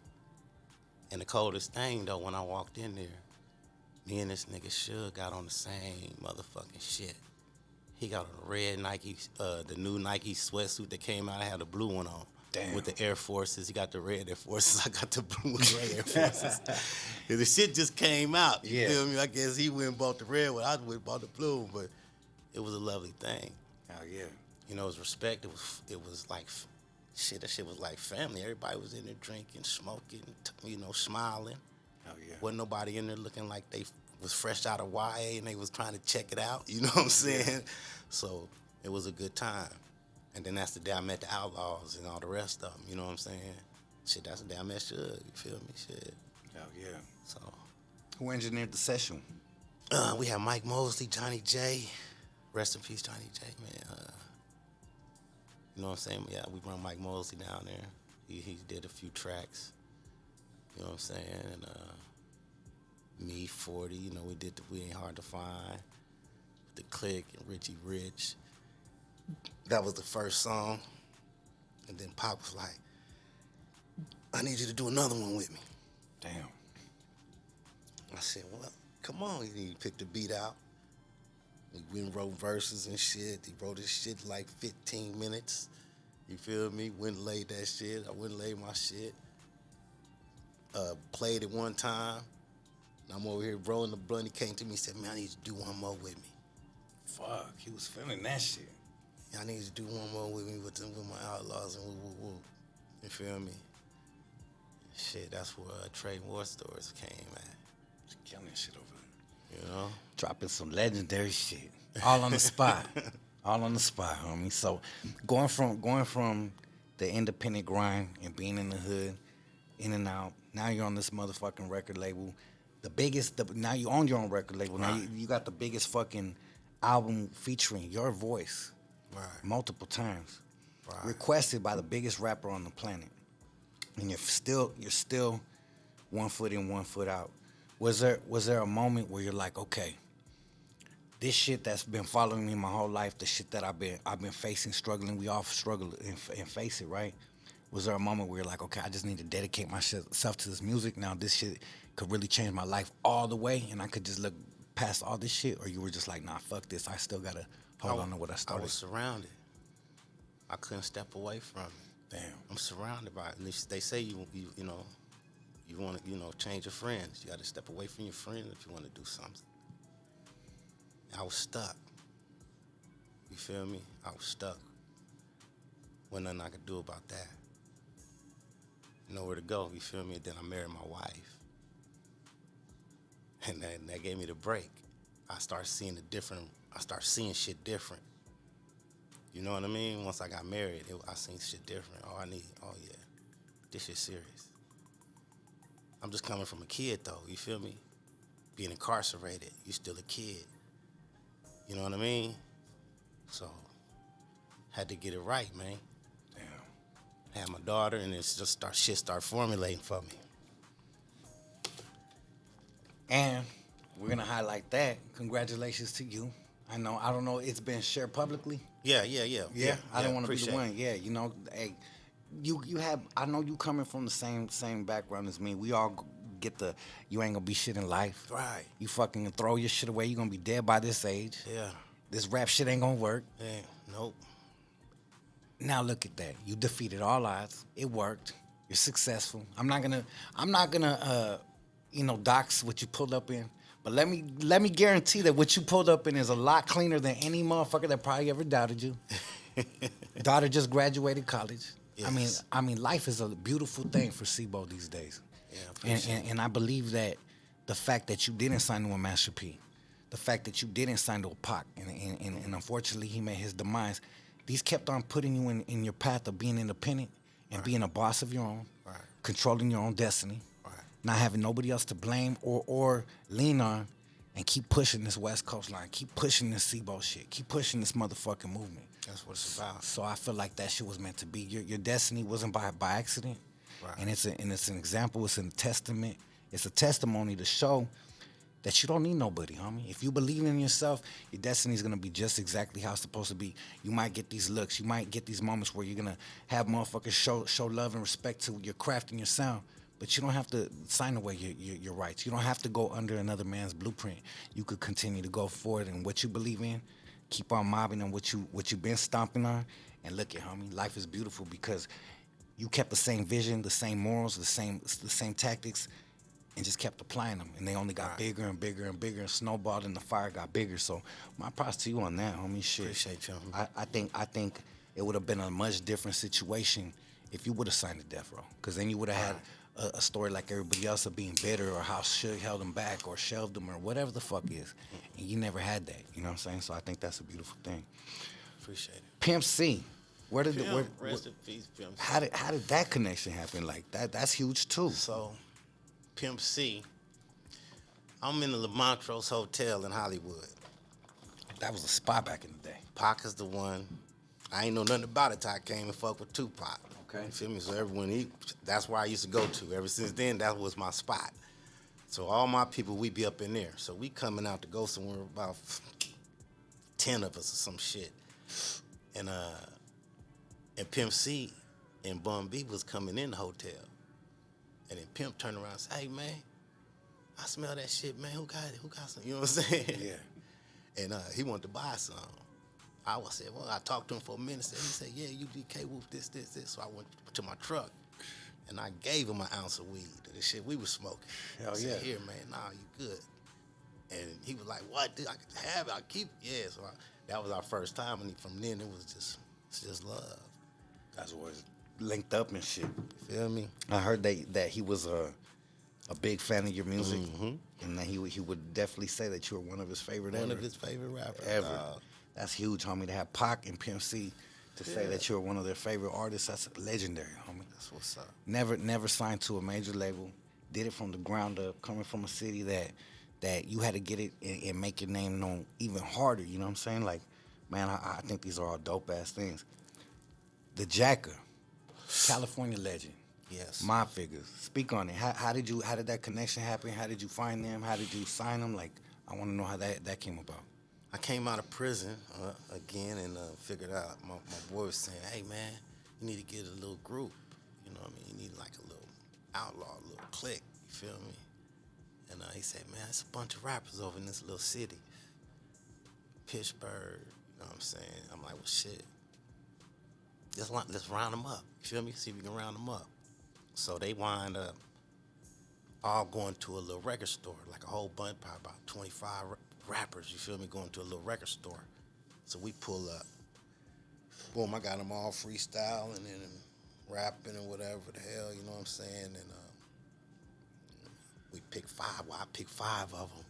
and the coldest thing, though, when I walked in there, me and this nigga Suge got on the same motherfucking shit. He got on the red Nike, the new Nike sweatsuit that came out. I had the blue one on. Damn. With the Air Forces. He got the red Air Forces. I got the blue and gray Air Forces. The shit just came out. You feel me? I guess he went and bought the red one. I went and bought the blue one. But it was a lovely thing. Hell yeah. You know, it was respect. It was like, shit, that shit was like family. Everybody was in there drinking, smoking, you know, smiling. Hell yeah. Wasn't nobody in there looking like they was fresh out of YA and they was trying to check it out. You know what I'm saying? Yeah. So it was a good time. And then that's the day I met the Outlaws and all the rest of them. You know what I'm saying? Shit, that's the day I met Suge. You feel me? Shit. Hell yeah. So. Who engineered the session? We had Mike Mosley, Johnny J. Rest in peace, Johnny J, man. You know what I'm saying? Yeah, we brought Mike Mosley down there. He did a few tracks. You know what I'm saying? And me, 40, you know, we did the We Ain't Hard to Find. The Click and Richie Rich. That was the first song. And then Pop was like, I need you to do another one with me. Damn. I said, well, come on. He picked the beat out. We went and wrote verses and shit. He wrote his shit in like 15 minutes. You feel me? Went and laid that shit. I went and laid my shit. Played it one time. And I'm over here rolling the blunt. He came to me and said, man, I need you to do one more with me. Fuck, he was feeling that shit. I need you to do one more with me with my Outlaws and woo. You feel me? Shit, that's where Trade War Stories came at. Just killing shit over there. You know? Dropping some legendary shit. All on the spot. All on the spot, homie. So going from the independent grind and being in the hood, in and out, now you're on this motherfucking record label. Now you own your own record label. Now you got the biggest fucking album featuring your voice Right. multiple times, Right. requested by the biggest rapper on the planet, and you're still 1 foot in, 1 foot out. Was there a moment where you're like, okay, this shit that's been following me my whole life, the shit that I've been facing, struggling, we all struggle and face it, right? Was there a moment where you're like, okay, I just need to dedicate myself to this music now? This shit could really change my life all the way, and I could just look past all this shit? Or you were just like, nah, fuck this, I still gotta hold on to what I I started? was surrounded. I couldn't step away from it. Damn. I'm surrounded by it. At least they say you know, you want to, change your friends. You got to step away from your friends if you want to do something. I was stuck. You feel me? I was stuck. Wasn't nothing I could do about that. Nowhere to go, you feel me? Then I married my wife. And that gave me the break. I started seeing shit different. You know what I mean? Once I got married, I seen shit different. Oh yeah, this shit serious. I'm just coming from a kid though, you feel me? Being incarcerated, you still a kid. You know what I mean? So, had to get it right, man. Damn. Had my daughter, and it's just start formulating for me. And we're gonna highlight that. Congratulations to you. I don't know, it's been shared publicly. Yeah. I don't want to be the appreciate one. Yeah, hey, you have. I know you coming from the same background as me. We all get the you ain't gonna be shit in life. Right. You fucking throw your shit away. You gonna be dead by this age. Yeah. This rap shit ain't gonna work. Yeah. Nope. Now look at that. You defeated all odds. It worked. You're successful. I'm not gonna dox what you pulled up in. But let me guarantee that what you pulled up in is a lot cleaner than any motherfucker that probably ever doubted you. Daughter just graduated college. Yes. I mean, life is a beautiful thing for Sibo these days. Yeah, And I believe that the fact that you didn't sign to a Master P, the fact that you didn't sign to a Pac, and unfortunately he made his demise, these kept on putting you in your path of being independent and being a boss of your own, controlling your own destiny, not having nobody else to blame or lean on, and keep pushing this West Coast line, keep pushing this Sibo shit, keep pushing this motherfucking movement. That's what it's about. So I feel like that shit was meant to be. Your destiny wasn't by accident. Right. And it's an example, it's a testament, it's a testimony to show that you don't need nobody, homie. If you believe in yourself, your destiny's gonna be just exactly how it's supposed to be. You might get these looks, you might get these moments where you're gonna have motherfuckers show love and respect to your craft and your sound. But you don't have to sign away your rights. You don't have to go under another man's blueprint. You could continue to go forward in what you believe in, keep on mobbing on what you've been stomping on, and look at, homie, life is beautiful because you kept the same vision, the same morals, the same tactics, and just kept applying them. And they only got bigger and bigger and bigger and snowballed, and the fire got bigger. So my props to you on that, homie. Shit. Appreciate you, homie. I think it would have been a much different situation if you would have signed to Death Row, because then you would have had a story like everybody else of being bitter or how Suge held him back or shelved him or whatever the fuck is. And you never had that, you know what I'm saying? So I think that's a beautiful thing. Appreciate it. Pimp C. Rest in peace, Pimp C. How did that connection happen? Like that's huge too. So, Pimp C, I'm in the La Montrose Hotel in Hollywood. That was a spot back in the day. Pac is the one. I ain't know nothing about it till I came and fucked with Tupac. Okay. You feel me? So that's where I used to go to. Ever since then, that was my spot. So all my people, we be up in there. So we coming out to go somewhere, about 10 of us or some shit. And Pimp C and Bun B was coming in the hotel. And then Pimp turned around and said, "Hey man, I smell that shit, man. Who got it? Who got some?" You know what I'm saying? Yeah. And he wanted to buy some. I said, well, I talked to him for a minute. He said, yeah, UGK Whoop, this. So I went to my truck, and I gave him an ounce of weed. The shit we was smoking. Hell I said, yeah. here, man, nah, you good. And he was like, what? I can have it. I keep it. Yeah, so that was our first time. And from then, it's just love. That's what it's linked up and shit. You feel me? I heard that he was a big fan of your music, and that he would definitely say that you were one of his favorite One ever. of his favorite rappers. Ever. That's huge, homie, to have Pac and Pimp C to say that you're one of their favorite artists. That's legendary, homie. That's what's up. Never signed to a major label. Did it from the ground up, coming from a city that you had to get it and make your name known even harder. You know what I'm saying? Like, man, I think these are all dope ass things. The Jacker, California legend. Yes. My figures. Speak on it. How did that connection happen? How did you find them? How did you sign them? Like, I want to know how that came about. I came out of prison again and figured out, my boy was saying, hey, man, you need to get a little group. You know what I mean? You need like a little outlaw, a little clique. You feel me? And he said, man, it's a bunch of rappers over in this little city. Pittsburgh, you know what I'm saying? I'm like, well, shit. Let's round them up. You feel me? See if we can round them up. So they wind up all going to a little record store, like a whole bunch, probably about 25 rappers, you feel me, going to a little record store. So we pull up. Boom, I got them all freestyling and rapping and whatever the hell, you know what I'm saying? And we picked 5. Well, I picked 5 of them.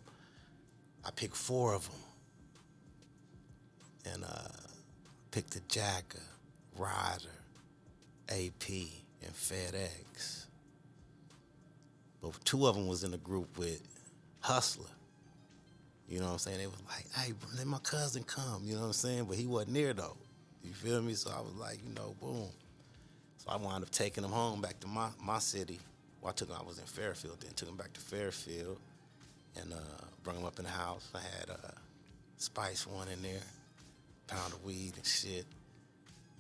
I picked 4 of them. And picked the Jacker, Ryder, AP, and FedEx. But 2 of them was in a group with Hustler. You know what I'm saying? They was like, hey, let my cousin come, you know what I'm saying? But he wasn't there, though. You feel me? So I was like, you know, boom. So I wound up taking him home back to my city. Well, I was in Fairfield then. Took him back to Fairfield and brought him up in the house. I had Spice One in there, pound of weed and shit.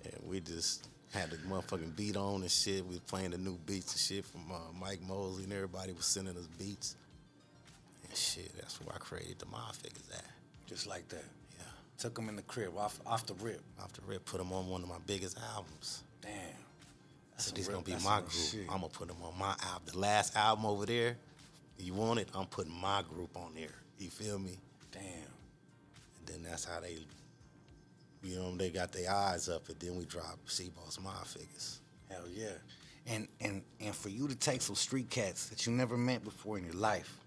And we just had the motherfucking beat on and shit. We was playing the new beats and shit from Mike Mosley, and everybody was sending us beats. And shit, that's where I created the Mob Figures at. Just like that. Yeah. Took them in the crib, off the rip. Off the rip, put them on one of my biggest albums. Damn. So this gonna be my group. I'm gonna put them on my album. The last album over there, you want it, I'm putting my group on there. You feel me? Damn. And then that's how they, you know, they got their eyes up, and then we drop C-Boss Mob Figures. Hell yeah. And for you to take some street cats that you never met before in your life,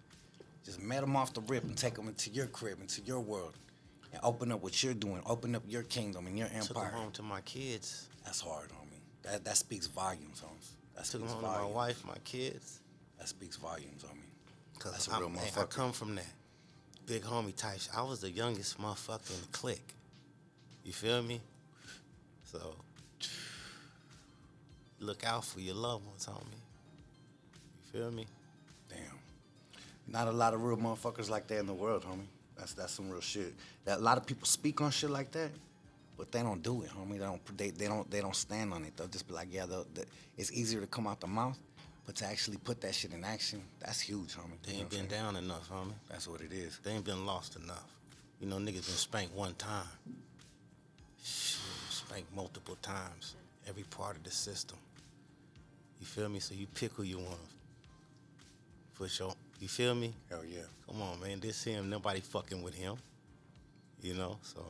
just met them off the rip and take them into your crib, into your world, and open up what you're doing, open up your kingdom and your empire. Took them home to my kids. That's hard, homie. That speaks volumes, Holmes. That Took them speaks home to volumes. my wife, my kids. That speaks volumes, homie. Cause That's a real motherfucker. I come from that big homie type shit. I was the youngest motherfucker in the clique. You feel me? So look out for your loved ones, homie. You feel me? Damn. Not a lot of real motherfuckers like that in the world, homie. That's some real shit. That a lot of people speak on shit like that, but they don't do it, homie. They don't stand on it. They'll just be like, yeah, it's easier to come out the mouth, but to actually put that shit in action, that's huge, homie. They ain't been down enough, homie. That's what it is. They ain't been lost enough. You know, niggas been spanked one time. Shit, spanked multiple times. Every part of the system. You feel me? So you pick who you want. For sure. You feel me? Hell yeah. Come on, man. This him. Nobody fucking with him. You know, so.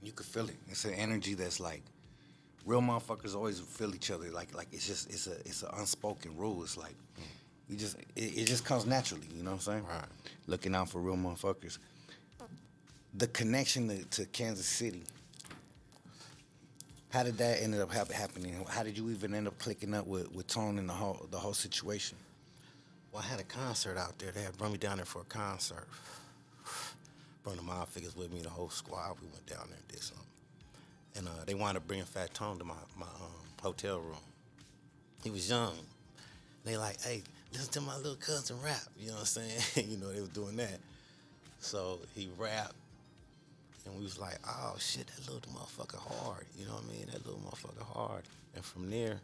You could feel it. It's an energy that's like, real motherfuckers always feel each other. Like it's an unspoken rule. It's like, it just comes naturally. You know what I'm saying? Right. Looking out for real motherfuckers. The connection to Kansas City. How did that end up happening? How did you even end up clicking up with Tone and the whole situation? Well, I had a concert out there. They had brought me down there for a concert. Brought the Mob Figures with me, the whole squad. We went down there and did something. And they wound up bringing Fat Tone to my hotel room. He was young. They like, hey, listen to my little cousin rap. You know what I'm saying? You know, they was doing that. So he rapped. And we was like, oh, shit, that little motherfucker hard. You know what I mean? That little motherfucker hard. And from there,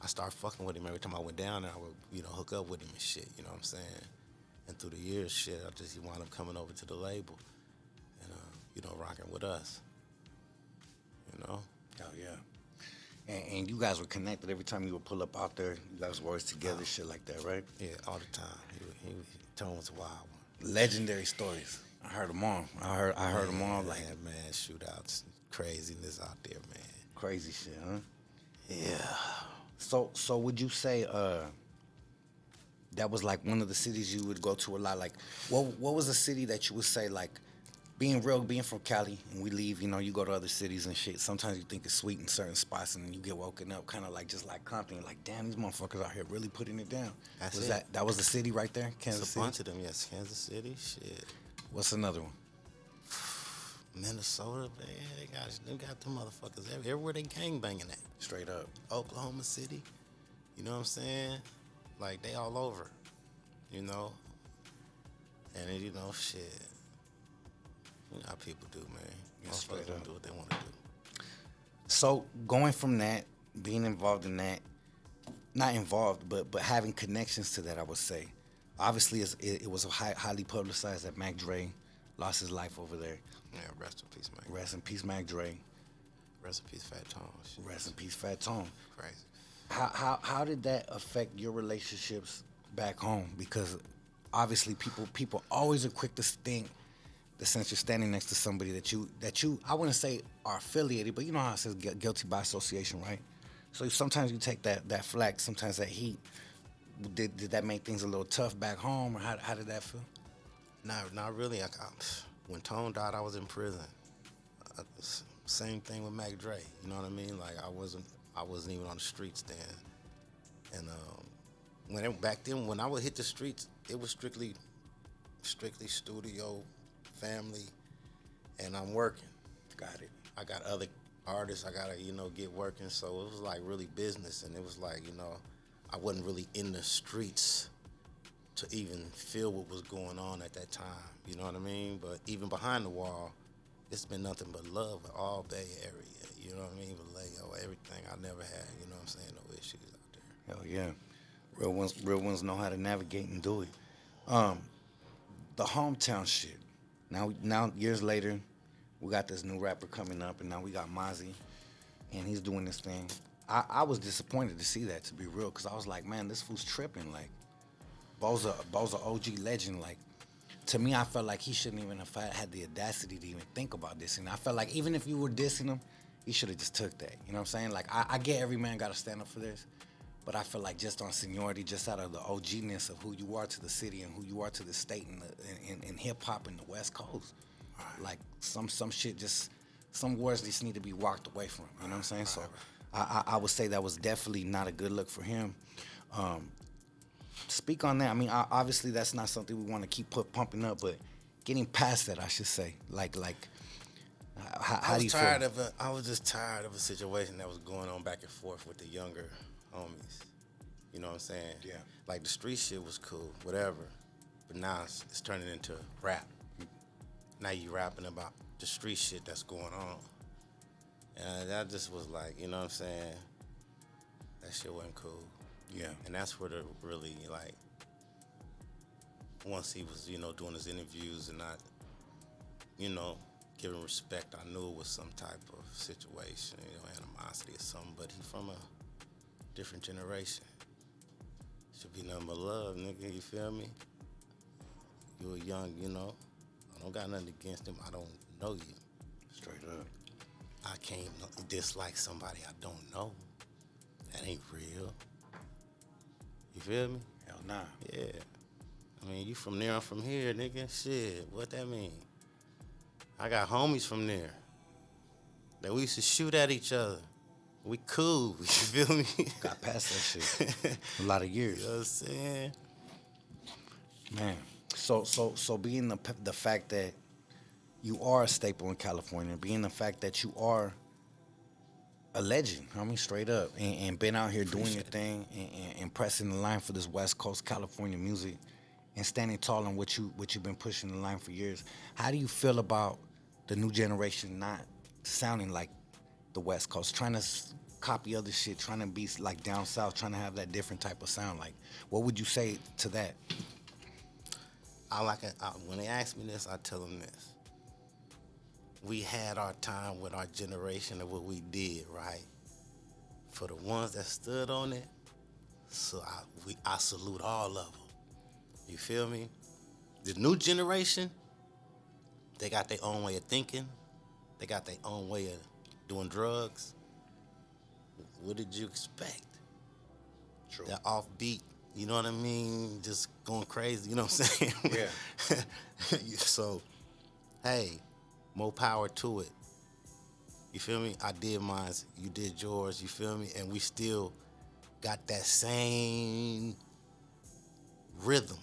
I started fucking with him. Every time I went down there, I would, you know, hook up with him and shit. You know what I'm saying? And through the years, shit, he wound up coming over to the label and, you know, rocking with us. You know? Hell yeah. And you guys were connected every time you would pull up out there. You guys were always together, shit like that, right? Yeah, all the time. Tone was a wild one. Legendary stories. I heard them all. I heard them all. Like, man, shootouts, craziness out there, man. Crazy shit, huh? Yeah. So would you say that was like one of the cities you would go to a lot? Like, what was a city that you would say like being from Cali, and we leave, you go to other cities and shit. Sometimes you think it's sweet in certain spots, and then you get woken up, kind of like just like Compton, like damn, these motherfuckers out here really putting it down. That was the city right there, Kansas It's a City. bunch of them, yes. Kansas City, shit. What's another one? Minnesota, man, they got them motherfuckers everywhere they gang banging at. Straight up. Oklahoma City, you know what I'm saying? Like they all over, And then, shit. You know how people do, man. Motherfuckers don't do what they want to do. So going from that, being involved in that, not involved, but having connections to that, I would say. Obviously, it was highly publicized that Mac Dre lost his life over there. Yeah, rest in peace, Mac. Rest in peace, Mac Dre. Rest in peace, Fat Tone. Shit. Rest in peace, Fat Tone. Crazy. How did that affect your relationships back home? Because obviously people always are quick to think that since you're standing next to somebody that you I wouldn't say are affiliated, but you know how it says guilty by association, right? So sometimes you take that flack, sometimes that heat. Did that make things a little tough back home, or how did that feel? Not really. When Tone died, I was in prison. Same thing with Mac Dre. You know what I mean? Like I wasn't even on the streets then. And back then, when I would hit the streets, it was strictly studio, family, and I'm working. Got it. I got other artists I gotta, get working. So it was like really business, and it was like, I wasn't really in the streets to even feel what was going on at that time. You know what I mean? But even behind the wall, it's been nothing but love all Bay Area. You know what I mean? Vallejo, everything. I never had, you know what I'm saying, no issues out there. Hell yeah. Real ones know how to navigate and do it. The hometown shit. Now years later, we got this new rapper coming up, and now we got Mozzie, and he's doing this thing. I was disappointed to see that, to be real, because I was like, man, this fool's tripping. Like, Bo's a OG legend. Like, to me, I felt like he shouldn't even have had the audacity to even think about this. And I felt like even if you were dissing him, he should have just took that. You know what I'm saying? Like, I get every man got to stand up for this, but I feel like just on seniority, just out of the OG-ness of who you are to the city and who you are to the state and hip-hop in the West Coast, like some shit just, some words just need to be walked away from. You know what I'm saying? So I would say that was definitely not a good look for him. Speak on that. I mean, obviously that's not something we want to keep pumping up, but getting past that, I should say. How do you feel? I was just tired of a situation that was going on back and forth with the younger homies. You know what I'm saying? Yeah. Like the street shit was cool, whatever, but now it's turning into rap. Now you rapping about the street shit that's going on. And that just was like, you know what I'm saying? That shit wasn't cool. Yeah. And that's where the really, like, once he was, doing his interviews and not, giving respect, I knew it was some type of situation, animosity or something, but he from a different generation. Should be nothing but love, nigga, you feel me? You a young, I don't got nothing against him. I don't know you. Straight up. I can't dislike somebody I don't know. That ain't real. You feel me? Hell nah. Yeah. I mean, you from there, I'm from here, nigga. Shit, what that mean? I got homies from there that we used to shoot at each other. We cool, you feel me? Got past that shit. A lot of years. You know what I'm saying? Man, so being the fact that you are a staple in California, being the fact that you are a legend, I mean, straight up, and been out here doing your thing and pressing the line for this West Coast California music and standing tall on what you've been pushing the line for years. How do you feel about the new generation not sounding like the West Coast, trying to copy other shit, trying to be like down south, trying to have that different type of sound? Like, what would you say to that? When they ask me this, I tell them this. We had our time with our generation of what we did, right? For the ones that stood on it, so I salute all of them. You feel me? The new generation, they got their own way of thinking. They got their own way of doing drugs. What did you expect? True. That offbeat, you know what I mean? Just going crazy, you know what I'm saying? Yeah. So, hey, More power to it. You feel me? I did mine, you did yours, you feel me? And we still got that same rhythm.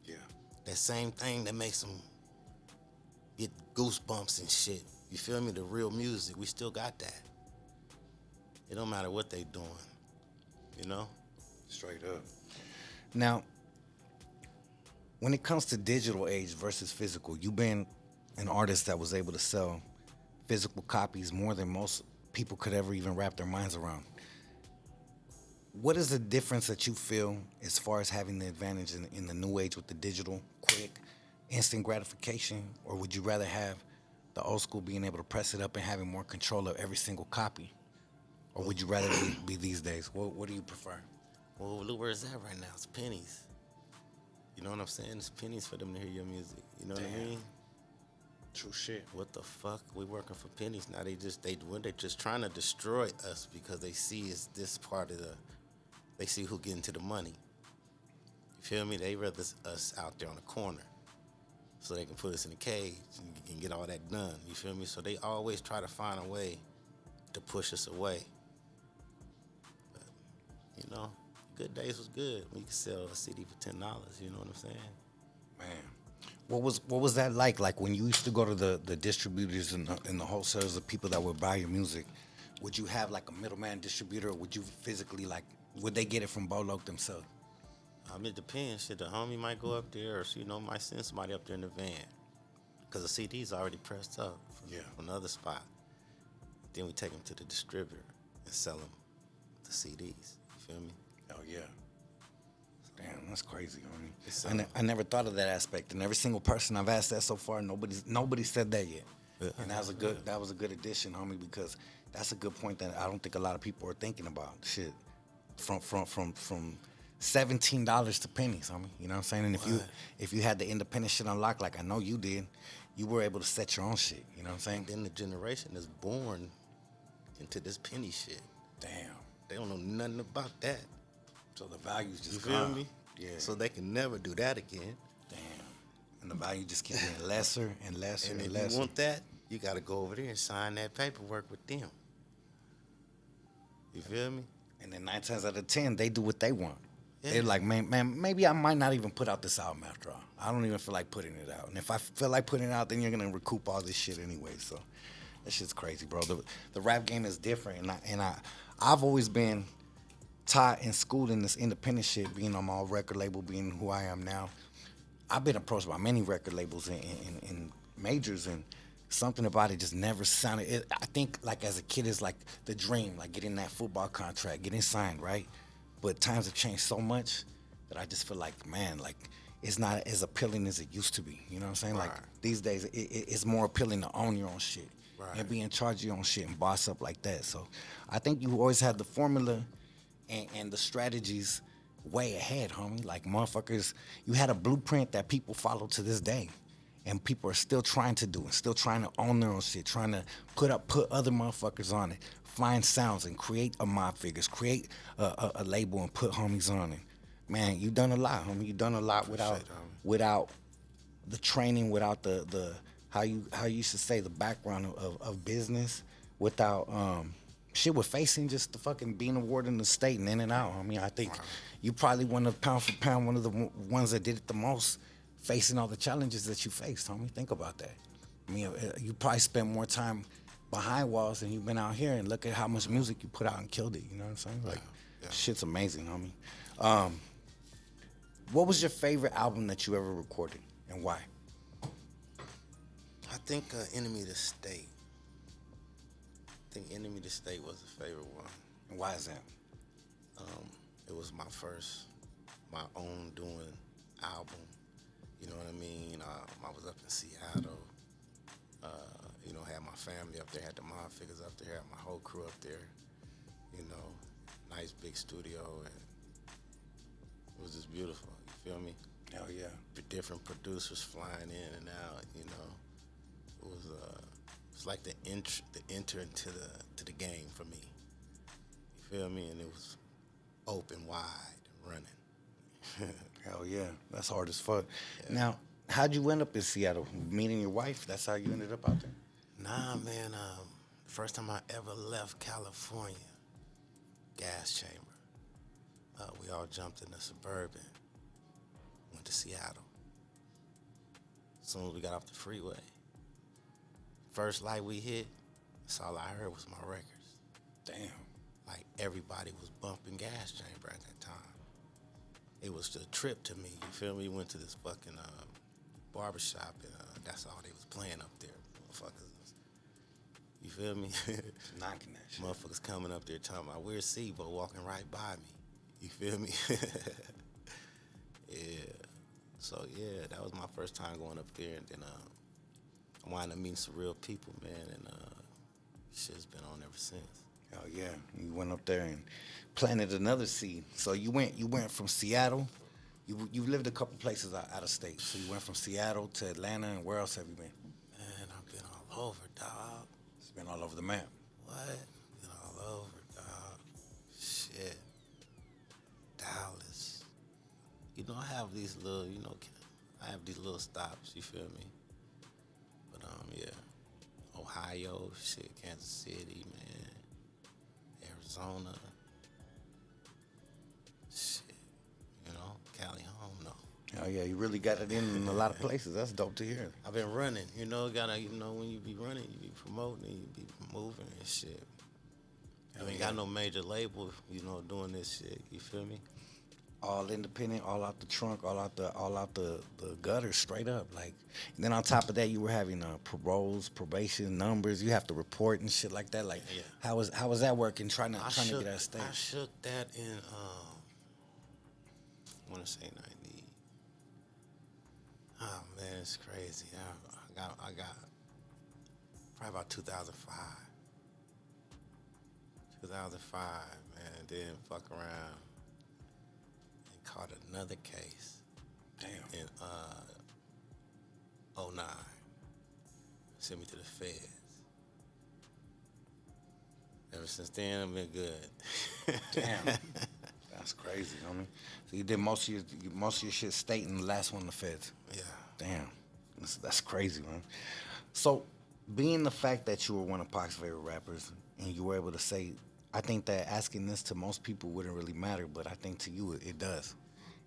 Yeah. That same thing that makes them get goosebumps and shit. You feel me? The real music, we still got that. It don't matter what they doing, you know? Straight up. Now, when it comes to digital age versus physical, you've been an artist that was able to sell physical copies more than most people could ever even wrap their minds around. What is the difference that you feel as far as having the advantage in the new age with the digital, quick, instant gratification, or would you rather have the old school being able to press it up and having more control of every single copy? Or would you rather be these days? What do you prefer? Well, look where it's at right now. It's pennies. You know what I'm saying? It's pennies for them to hear your music. You know what I mean? True shit. What the fuck? We working for pennies now. They're just trying to destroy us because they see it's this part of they see who getting to the money. You feel me? They rather us out there on the corner so they can put us in a cage and get all that done. You feel me? So they always try to find a way to push us away. But, you know, good days was good. We could sell a CD for $10. You know what I'm saying? Man. What was that like? Like when you used to go to the distributors and the wholesalers, the people that would buy your music, would you have like a middleman distributor, or would you physically would they get it from Bolo themselves? It depends. Shit, the homie might go up there, or might send somebody up there in the van, cause the CD's already pressed up from another spot. Then we take them to the distributor and sell them the CDs. You feel me? Oh yeah. Damn, that's crazy, homie. I never thought of that aspect, and every single person I've asked that so far, nobody said that yet. And that was a good addition, homie, because that's a good point that I don't think a lot of people are thinking about. Shit, from $17 to pennies, homie. You know what I'm saying? And if you had the independent shit unlocked, like I know you did, you were able to set your own shit. You know what I'm saying? Then the generation is born into this penny shit. Damn. They don't know nothing about that. So the value's just you feel gone. me? Yeah. So they can never do that again. Damn. And the value just keeps getting lesser and lesser and, if lesser. you want that, you got to go over there and sign that paperwork with them. You feel me? And then 9 times out of 10, they do what they want. Yeah. They're like, man, maybe I might not even put out this album after all. I don't even feel like putting it out. And if I feel like putting it out, then you're gonna recoup all this shit anyway. So that shit's crazy, bro. The rap game is different, and I've always been taught and schooled in this independent shit, being on my own record label, being who I am now. I've been approached by many record labels and majors, and something about it just never sounded. I think like as a kid is like the dream, like getting that football contract, getting signed, right? But times have changed so much that I just feel like, man, like it's not as appealing as it used to be. You know what I'm saying? Right. Like these days, it's more appealing to own your own shit and be in charge of your own shit and boss up like that. So I think you always had the formula and the strategies way ahead, homie. Like motherfuckers, you had a blueprint that people follow to this day. And people are still trying to do it, still trying to own their own shit, trying to put other motherfuckers on it, find sounds and create a mob figures, create a label and put homies on it. Man, you done a lot, homie. You done a lot without the training, without the how you used to say the background of business, without shit with facing just the fucking being awarded in the state and in and out. I mean, I think you probably one of pound for pound, one of the ones that did it the most, facing all the challenges that you faced, homie. Think about that. I mean, you probably spent more time behind walls than you've been out here, and look at how much music you put out and killed it. You know what I'm saying? Like, shit's amazing, homie. What was your favorite album that you ever recorded, and why? I think Enemy of the State. I think Enemy of the State was the favorite one. And why is that? It was my own doing album. You know what I mean? I was up in Seattle. You know, had my family up there, had the mob figures up there, had my whole crew up there. You know, nice big studio, and it was just beautiful. You feel me? Hell yeah. The different producers flying in and out. You know, it was it's like the enter into the game for me. You feel me? And it was open, wide, running. Hell yeah, that's hard as fuck. Yeah. Now, how'd you end up in Seattle? Meeting your wife? That's how you ended up out there? Nah, man. The first time I ever left California, gas chamber. We all jumped in the Suburban. Went to Seattle. As soon as we got off the freeway, first light we hit, that's all I heard was my records. Damn. Like everybody was bumping gas chamber at that time. It was a trip to me. You feel me? We went to this fucking barbershop and that's all they was playing up there. Motherfuckers. You feel me? Knocking that shit. Motherfuckers coming up there talking about where's Sibo walking right by me. You feel me? Yeah. So yeah, that was my first time going up there, and then I wound up meeting some real people, man, and shit's been on ever since. Oh yeah, you went up there and planted another seed. So you went from Seattle. You lived a couple places out of state. So you went from Seattle to Atlanta, and where else have you been? Man, I've been all over, dog. It's been all over the map. What? Been all over, dog. Shit. Dallas. You know, I have these little, I have these little stops, you feel me? But, yeah. Ohio, shit, Kansas City, man. Arizona. Shit. Cali home, no. Oh yeah, you really got it in a lot of places. That's dope to hear. I've been running, when you be running, you be promoting, and you be moving and shit. You ain't got no major label, doing this shit, you feel me? All independent, all out the trunk, all out the gutter, straight up. Like, and then on top of that, you were having paroles, probation, numbers. You have to report and shit like that. Like, yeah. How was that working? Trying to get out of state. I shook that in. I want to say 90. Oh man, it's crazy. I got probably about 2005. 2005, man. Didn't fuck around. Caught another case. Damn. In 09. Sent me to the feds. Ever since then, I've been good. Damn. That's crazy, homie. So you did most of your shit state and the last one in the feds. Yeah. Damn. That's crazy, man. So, being the fact that you were one of Pac's favorite rappers and you were able to say, I think that asking this to most people wouldn't really matter, but I think to you it does.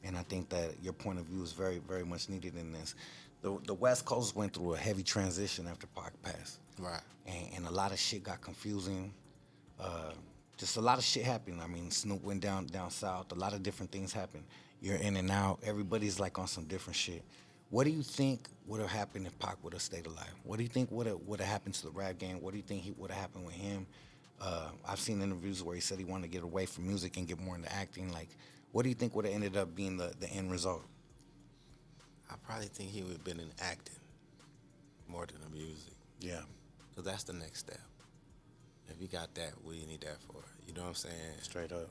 And I think that your point of view is very, very much needed in this. The West Coast went through a heavy transition after Pac passed. Right. And a lot of shit got confusing. Just a lot of shit happened. I mean, Snoop went down south. A lot of different things happened. You're in and out. Everybody's like on some different shit. What do you think would have happened if Pac would have stayed alive? What do you think would have happened to the rap game? What do you think would have happened with him? I've seen interviews where he said he wanted to get away from music and get more into acting. Like, what do you think would have ended up being the end result? I probably think he would have been in acting more than the music. Yeah. Because that's the next step. If you got that, what do you need that for? You know what I'm saying? Straight up.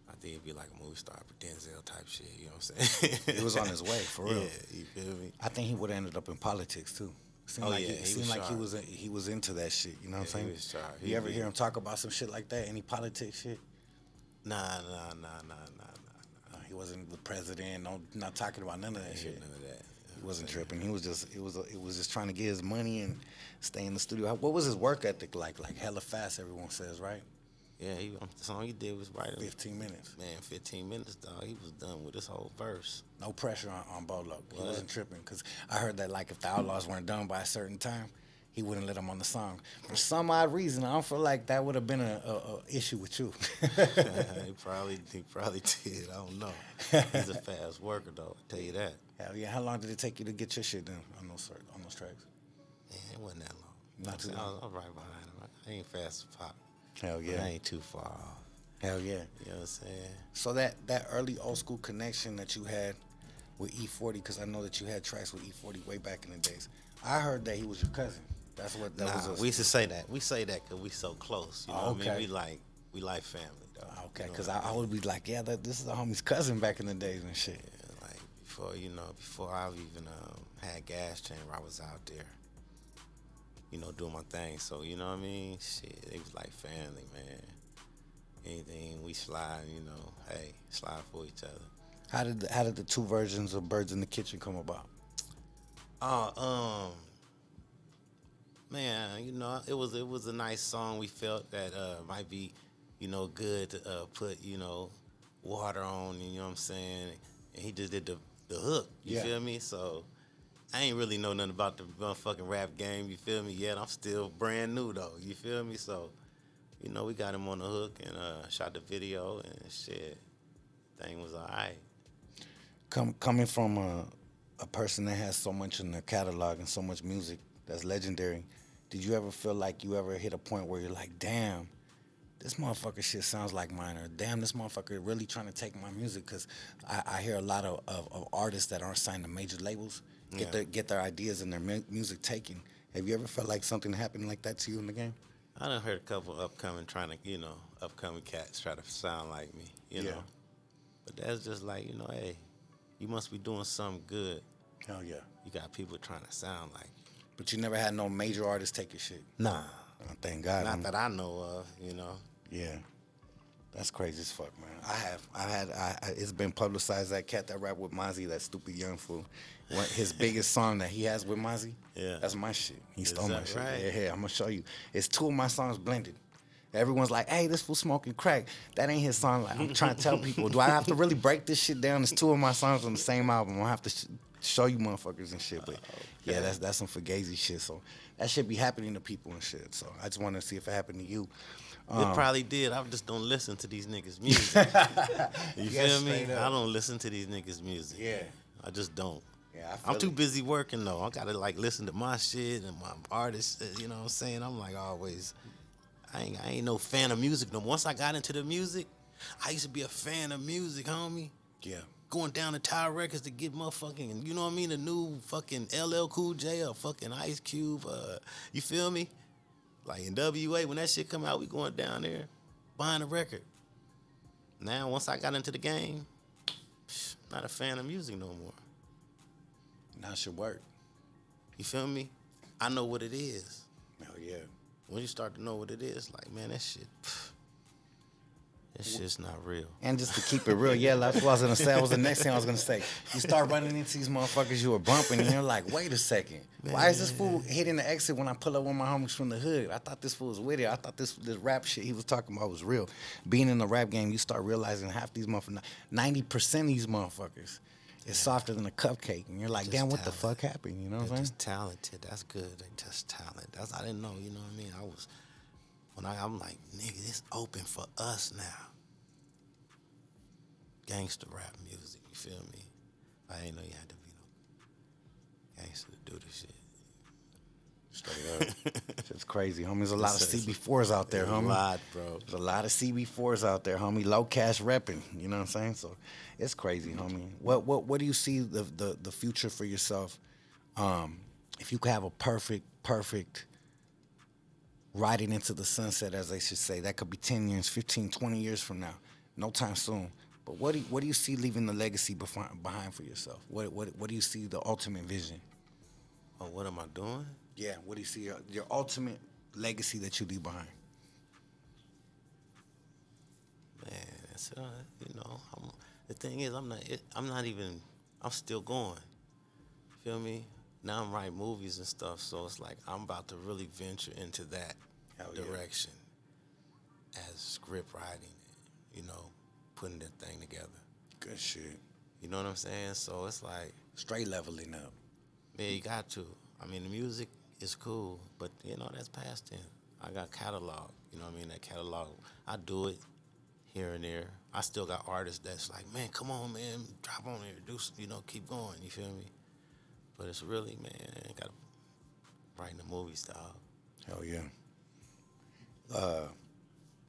I think it'd be like a movie star, Denzel type shit, you know what I'm saying? He was on his way, for real. Yeah, you feel me? I think he would have ended up in politics, too. It seemed like he was into that shit, you know what I'm saying? He was sharp. You ever hear him talk about some shit like that? Any politics shit? Nah. He wasn't the president, not talking about none of that shit. None of that. He wasn't tripping. He was just it was just trying to get his money and stay in the studio. What was his work ethic like? Like hella fast, everyone says, right? Yeah, the song he did was right. 15 minutes. Man, 15 minutes, dog. He was done with this whole verse. No pressure on Bolo. He wasn't tripping because I heard that like if the Outlaws weren't done by a certain time, he wouldn't let them on the song. For some odd reason, I don't feel like that would have been a issue with you. He probably did. I don't know. He's a fast worker, though. I tell you that. Hell yeah. How long did it take you to get your shit done on those tracks? Man, it wasn't that long. Not too long. I was right behind him. I ain't fast as Pop. Hell yeah. But I ain't too far off. Hell yeah. You know what I'm saying? So that early old school connection that you had with E40, because I know that you had tracks with E40 way back in the days. I heard that he was your cousin. That's what that was. We used to say that. We say that because we so close. You know what I mean? We like family, though. Okay, because I would be like, yeah, this is a homie's cousin back in the days and shit. Yeah, like before I even had gas chamber, I was out there, doing my thing. So you know what I mean? Shit, it was like family, man. Anything we slide, hey, slide for each other. How did the two versions of Birds in the Kitchen come about? Man, it was a nice song. We felt that might be, good to put, water on. You know what I'm saying? And he just did the hook. You feel me? So I ain't really know nothing about the motherfucking rap game. You feel me? Yet I'm still brand new though. You feel me? So we got him on the hook and shot the video and shit. Thing was alright. Coming from a person that has so much in their catalog and so much music that's legendary, did you ever feel like you ever hit a point where you're like, damn, this motherfucker shit sounds like mine, or damn, this motherfucker really trying to take my music? Because I hear a lot of artists that aren't signed to major labels get their ideas and their music taken. Have you ever felt like something happened like that to you in the game? I done heard a couple upcoming cats try to sound like me, you know. But that's just like, hey, you must be doing something good. Hell yeah. You got people trying to sound like you. But you never had no major artist take your shit? Nah. Oh, thank God. Not that I know of, Yeah. That's crazy as fuck, man. It's been publicized, that cat that rap with Mozzie, that stupid young fool. His biggest song that he has with Mozzie, that's my shit. He stole my shit. Right? Yeah, I'm gonna show you. It's two of my songs blended. Everyone's like, hey, this fool smoking crack. That ain't his song. Like, I'm trying to tell people, do I have to really break this shit down? There's two of my songs on the same album. I'll have to show you motherfuckers and shit. But yeah, that's some fugazi shit. So that shit be happening to people and shit. So I just want to see if it happened to you. It probably did. I just don't listen to these niggas' music. You feel me? I don't listen to these niggas' music. Yeah. I just don't. Yeah, I'm too busy working though. I gotta listen to my shit and my artists. You know what I'm saying? I'm like always. I ain't no fan of music no more. Once I got into the music, I used to be a fan of music, homie. Yeah. Going down to Tower Records to get motherfucking, you know what I mean, the new fucking LL Cool J or fucking Ice Cube. You feel me? Like in WA, when that shit come out, we going down there, buying a record. Now, once I got into the game, not a fan of music no more. Now it should work. You feel me? I know what it is. Hell yeah. When you start to know what it is, like, man, that shit's not real. And just to keep it real, yeah, that's what I was gonna say. That was the next thing I was gonna say. You start running into these motherfuckers you were bumping, and you're like, wait a second. Why is this fool hitting the exit when I pull up with my homies from the hood? I thought this fool was with it. I thought this rap shit he was talking about was real. Being in the rap game, you start realizing half these motherfuckers, 90% of these motherfuckers is softer than a cupcake. And you're like, damn, what the fuck happened? You know what I'm saying? Just talented. That's good. They just talent. I didn't know, you know what I mean? I'm like, nigga, it's open for us now. Gangster rap music, you feel me? I didn't know you had to be no gangster to do this shit. Straight up. Shit's crazy, homie. There's a lot of CB4s out there, homie. A lot, bro. There's a lot of CB4s out there, homie. Low cash repping, you know what I'm saying? So it's crazy, homie. What do you see the future for yourself? If you could have a perfect riding into the sunset, as they should say, that could be 10 years, 15, 20 years from now. No time soon. But what do you see leaving the legacy behind for yourself? What do you see the ultimate vision? Oh, what am I doing? Yeah, what do you see your ultimate legacy that you leave behind? Man, it's, the thing is, I'm still going. Feel me? Now I'm writing movies and stuff, so it's like I'm about to really venture into that direction as script writing, putting that thing together. Good shit. You know what I'm saying? So it's like straight leveling up. Yeah, you got to. I mean, the music is cool, but that's past tense. I got catalog. You know what I mean? That catalog, I do it here and there. I still got artists that's like, man, come on, man, drop on there, keep going. You feel me? But it's really, man, got writing the movie style. Hell yeah.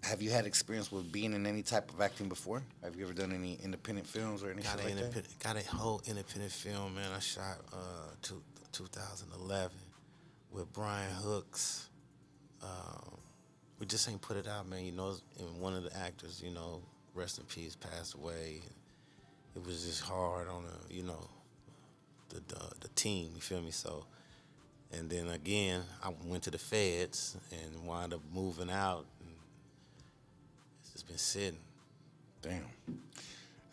Have you had experience with being in any type of acting before? Have you ever done any independent films or anything like that? Got a whole independent film, man. I shot 2011 with Brian Hooks. We just ain't put it out, man. And one of the actors, rest in peace, passed away. It was just hard on the team. You feel me? So, and then again, I went to the feds and wound up moving out. It's been sitting. Damn.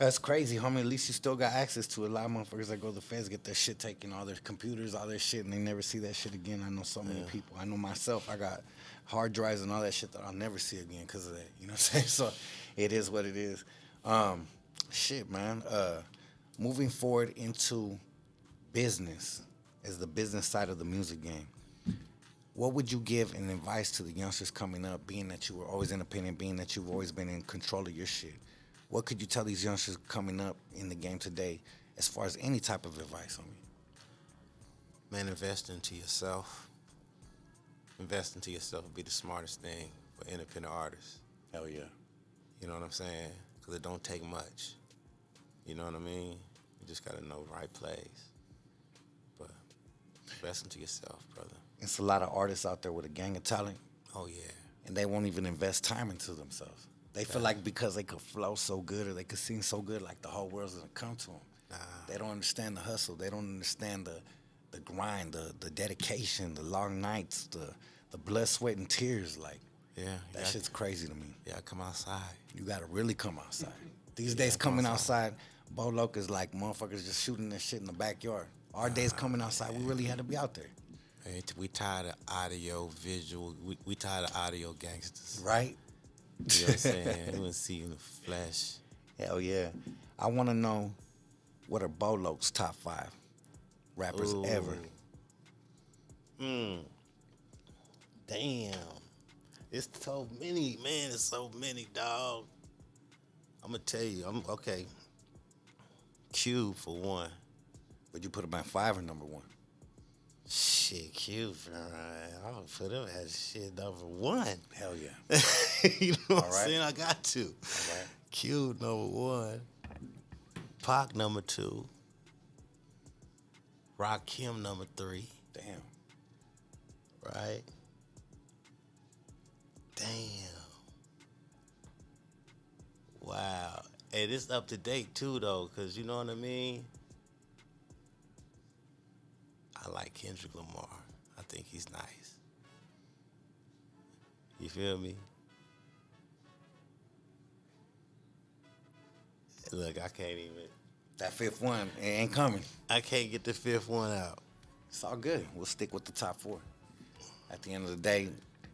That's crazy, homie. At least you still got access to it. A lot of motherfuckers that go to the feds get their shit taken, all their computers, all their shit, and they never see that shit again. I know so many people. I know myself. I got hard drives and all that shit that I'll never see again because of that. You know what I'm saying? So it is what it is. Shit, man. Moving forward into business, as the business side of the music game, what would you give an advice to the youngsters coming up, being that you were always independent, being that you've always been in control of your shit? What could you tell these youngsters coming up in the game today as far as any type of advice on me? Man, invest into yourself. Invest into yourself would be the smartest thing for independent artists. Hell yeah. You know what I'm saying? Because it don't take much. You know what I mean? You just got to know the right plays. But invest into yourself, brother. It's a lot of artists out there with a gang of talent. Oh, yeah. And they won't even invest time into themselves. They feel like because they could flow so good or they could sing so good, like the whole world's gonna come to them. Nah. They don't understand the hustle. They don't understand the grind, the dedication, the long nights, the blood, sweat, and tears. Like, Yeah. that shit's crazy to me. Yeah, come outside. You gotta really come outside. These days coming outside, Bo Loc is like motherfuckers just shooting their shit in the backyard. Our days coming outside, we really had to be out there. Man, we tired of audio, visual. We tired of audio gangsters. Right? You know what I'm saying? We want to see you in the flesh. Hell yeah. I want to know, what are Bo Loc's top 5 rappers Ooh. ever? Damn. It's so many, man. It's so many, dog. I'm going to tell you. Okay. Q for one. Would you put him at 5 or number 1? Shit, Q for I would put him at shit number 1. Hell yeah. You know what I'm right. saying? I got to. All right. Q number 1. Pac number 2. Rakim number 3. Damn. Right? Damn. Wow. Hey, this up to date too though, cause you know what I mean? I like Kendrick Lamar. I think he's nice. You feel me? Look, I can't even. That 5th one, it ain't coming. I can't get the 5th one out. It's all good. We'll stick with the top 4. At the end of the day,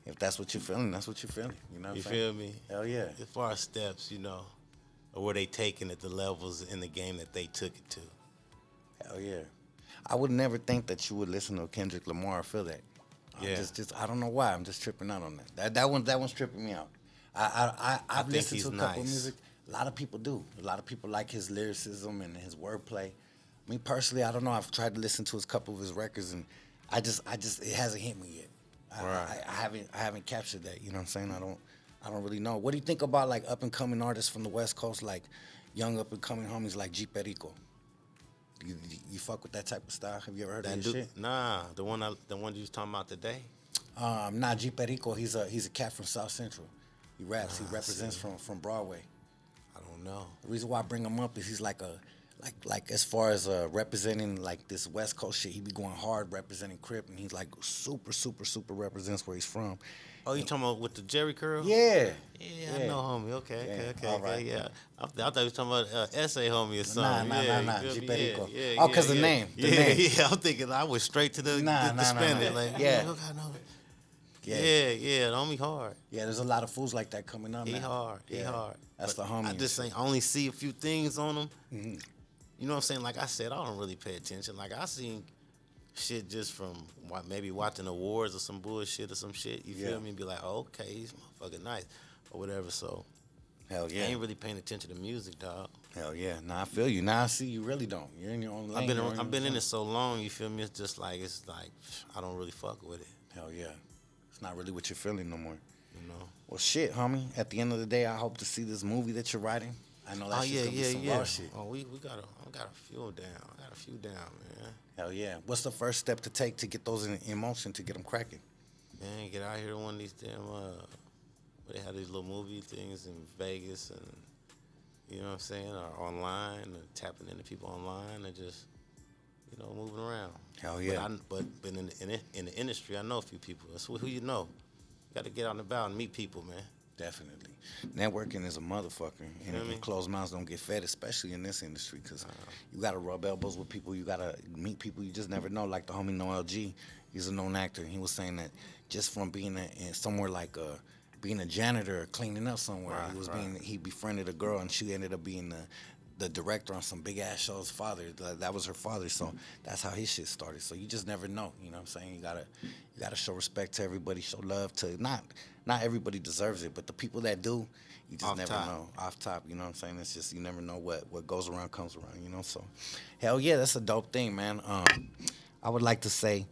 if that's what you're feeling, that's what you're feeling. You know what You I'm saying? feel me? Hell yeah. As far as steps, you know, or were they taking it the levels in the game that they took it to? Hell yeah. I would never think that you would listen to Kendrick Lamar or feel that. Yeah. Just I don't know why. I'm just tripping out on that. That one's tripping me out. I've think listened he's to a couple of nice. music. A lot of people do. A lot of people like his lyricism and his wordplay. Me personally, I don't know. I've tried to listen to a couple of his records and I just it hasn't hit me yet. Right. I haven't captured that. You know what I'm saying? I don't really know. What do you think about like up and coming artists from the West Coast, like young up and coming homies like G Perico? You fuck with that type of style? Have you ever heard of his shit? Nah, the one you was talking about today. Nah, G Perico. He's a cat from South Central. He raps. He represents from Broadway. I don't know. The reason why I bring him up is he's like as far as representing like this West Coast shit, he be going hard representing Crip, and he's like super represents where he's from. Oh, you talking about with the Jerry curl? Yeah. Yeah, I know, homie. Okay, all right. yeah. I thought you was talking about essay homie or something. Nah. you feel G me? Perico. Yeah, Oh, 'cause the name. The name. Yeah. I'm thinking I went straight to the Spanish. Like, Yeah. look, I know it. Yeah. Yeah, the homie hard. Yeah, there's a lot of fools like that coming up. He man. hard. He Yeah. hard. That's But the homie. I and just shit. ain't only see a few things on him. You know what I'm saying? Like I said, I don't really pay attention. Like I seen shit just from maybe watching awards or some bullshit or some shit. You feel Yeah. me? Be like, oh, okay, he's motherfucking nice or whatever. So Hell I yeah. ain't really paying attention to music, dog. Hell yeah. Nah, I feel you. Now I see you really don't. You're in your own lane. I've been in it so long. You feel me? It's like I don't really fuck with it. Hell yeah. It's not really what you're feeling no more. You know? Well, shit, homie. At the end of the day, I hope to see this movie that you're writing. I know that's just gonna be some raw shit. Oh, I got a few down. I got a few down, man. Hell yeah. What's the first step to take to get those in motion, to get them cracking? Man, get out here to one of these damn where they have these little movie things in Vegas and you know what I'm saying, or online, or tapping into people online and just moving around. Hell yeah. But in the industry, I know a few people. That's who you know. You got to get out and about and meet people, man. Definitely. Networking is a motherfucker. And closed mouths don't get fed, especially in this industry, because you got to rub elbows with people. You got to meet people you just never know. Like the homie Noel G, he's a known actor. He was saying that just from being in somewhere like being a janitor or cleaning up somewhere, he befriended a girl, and she ended up being the director on some big ass show's father. That was her father, so that's how his shit started. So you just never know, you know what I'm saying? You gotta show respect to everybody, show love to not everybody deserves it, but the people that do, you just never know. Off top, you know what I'm saying? It's just you never know what goes around comes around, you know. So hell yeah, that's a dope thing, man. I would like to say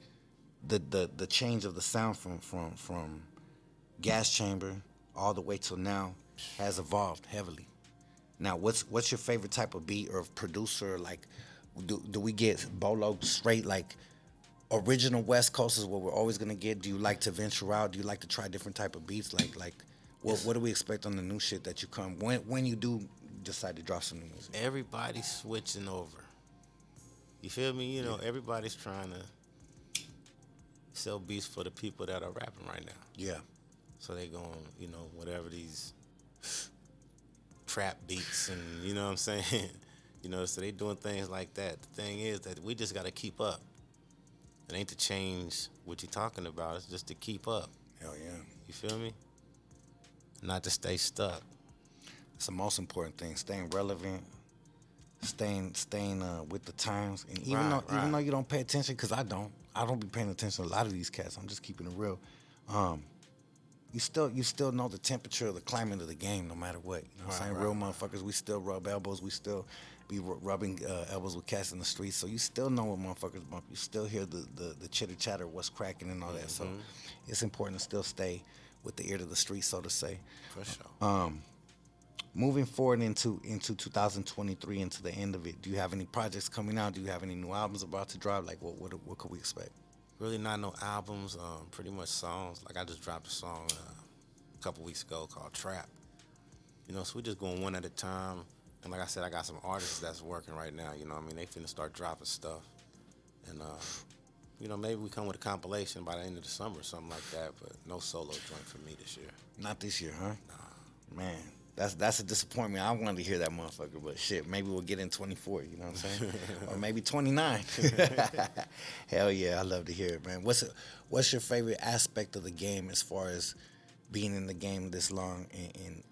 the change of the sound from Gas Chamber all the way till now has evolved heavily. Now, what's your favorite type of beat or producer? Like, do we get Bolo straight like original West Coast is what we're always gonna get? Do you like to venture out? Do you like to try different type of beats? Like what do we expect on the new shit that you come when you do decide to drop some new music? Everybody's switching over. You feel me? You know, everybody's trying to sell beats for the people that are rapping right now. Yeah. So they going, you know, whatever these trap beats and you know what I'm saying? You know, so they doing things like that. The thing is that we just gotta keep up. It ain't to change what you're talking about, it's just to keep up. Hell yeah. You feel me? Not to stay stuck. It's the most important thing, staying relevant, staying with the times. And even though you don't pay attention, because I don't be paying attention to a lot of these cats, I'm just keeping it real. You still know the temperature of the climate of the game no matter what. You know what I'm saying? Real motherfuckers, we still rub elbows. We still be rubbing elbows with cats in the streets. So you still know what motherfuckers bump. You still hear the chitter chatter, what's cracking and all that. So it's important to still stay with the ear to the street, so to say. For sure. Moving forward into 2023, into the end of it, do you have any projects coming out? Do you have any new albums about to drop? Like what could we expect? Really not no albums, pretty much songs. Like I just dropped a song a couple weeks ago called Trap. You know, so we just going one at a time. And like I said, I got some artists that's working right now, you know what I mean? They finna start dropping stuff. And, you know, maybe we come with a compilation by the end of the summer or something like that, but no solo joint for me this year. Not this year, huh? Nah. Man, that's a disappointment. I wanted to hear that motherfucker, but shit, maybe we'll get in 24, you know what I'm saying? Or maybe 29. Hell yeah, I love to hear it, man. What's your favorite aspect of the game as far as being in the game this long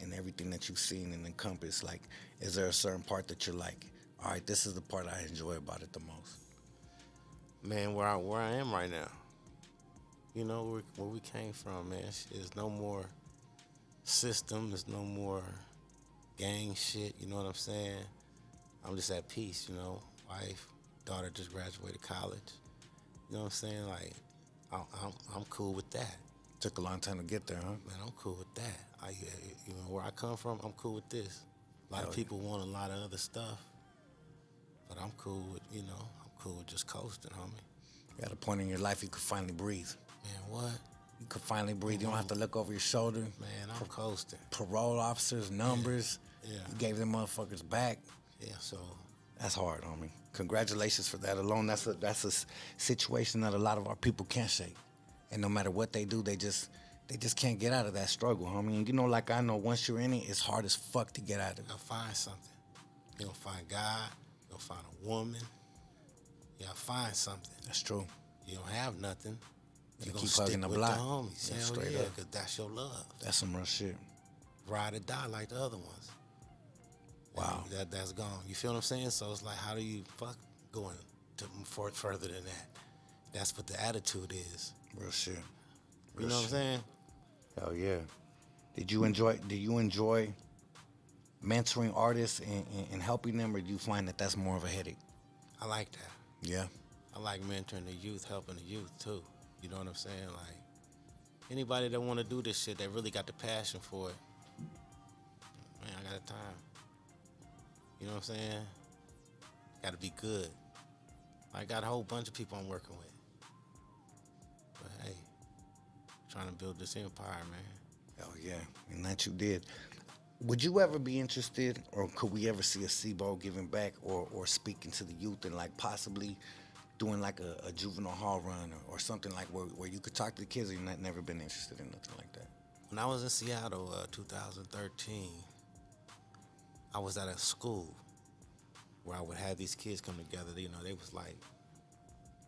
and everything that you've seen and encompassed? Like, is there a certain part that you're like, all right, this is the part I enjoy about it the most? Man, where I am right now, you know, where we came from, man, there's no more system, there's no more gang shit, you know what I'm saying? I'm just at peace, you know, wife, daughter just graduated college, you know what I'm saying? Like, I'm cool with that. Took a long time to get there, huh? Man, I'm cool with that. You know, where I come from, I'm cool with this. A lot of people want a lot of other stuff, but I'm cool with, you know, I'm cool with just coasting, homie. You at a point in your life you could finally breathe. Man, what? You could finally breathe. You don't have to look over your shoulder. Man, I'm coasting. Parole officers, numbers. Yeah. You gave them motherfuckers back. Yeah, so. That's hard, homie. Congratulations for that alone. That's a situation that a lot of our people can't shake. And no matter what they do, they just can't get out of that struggle, homie. And you know, like I know, once you're in it, it's hard as fuck to get out of it. You'll find something. You'll find God. You'll find a woman. You'll find something. That's true. You don't have nothing. You gonna keep stick hugging the with block. the homies. Yeah, Hell straight yeah, up. because that's your love. That's some real shit. Ride or die like the other ones. Wow. And that's gone. You feel what I'm saying? So it's like, how do you fuck going to further than that? That's what the attitude is. Real shit. You know what I'm saying? Hell yeah. Did you enjoy mentoring artists and helping them, or do you find that that's more of a headache? I like that. Yeah. I like mentoring the youth, helping the youth too. You know what I'm saying? Like, anybody that want to do this shit, that really got the passion for it, man, I got the time. You know what I'm saying? Got to be good. I got a whole bunch of people I'm working with. But hey, trying to build this empire, man. Hell yeah, and that you did. Would you ever be interested, or could we ever see a C-Bo giving back or speaking to the youth and like possibly doing like a juvenile hall run or something like where you could talk to the kids and you've never been interested in nothing like that? When I was in Seattle, 2013, I was at a school where I would have these kids come together. You know, they was like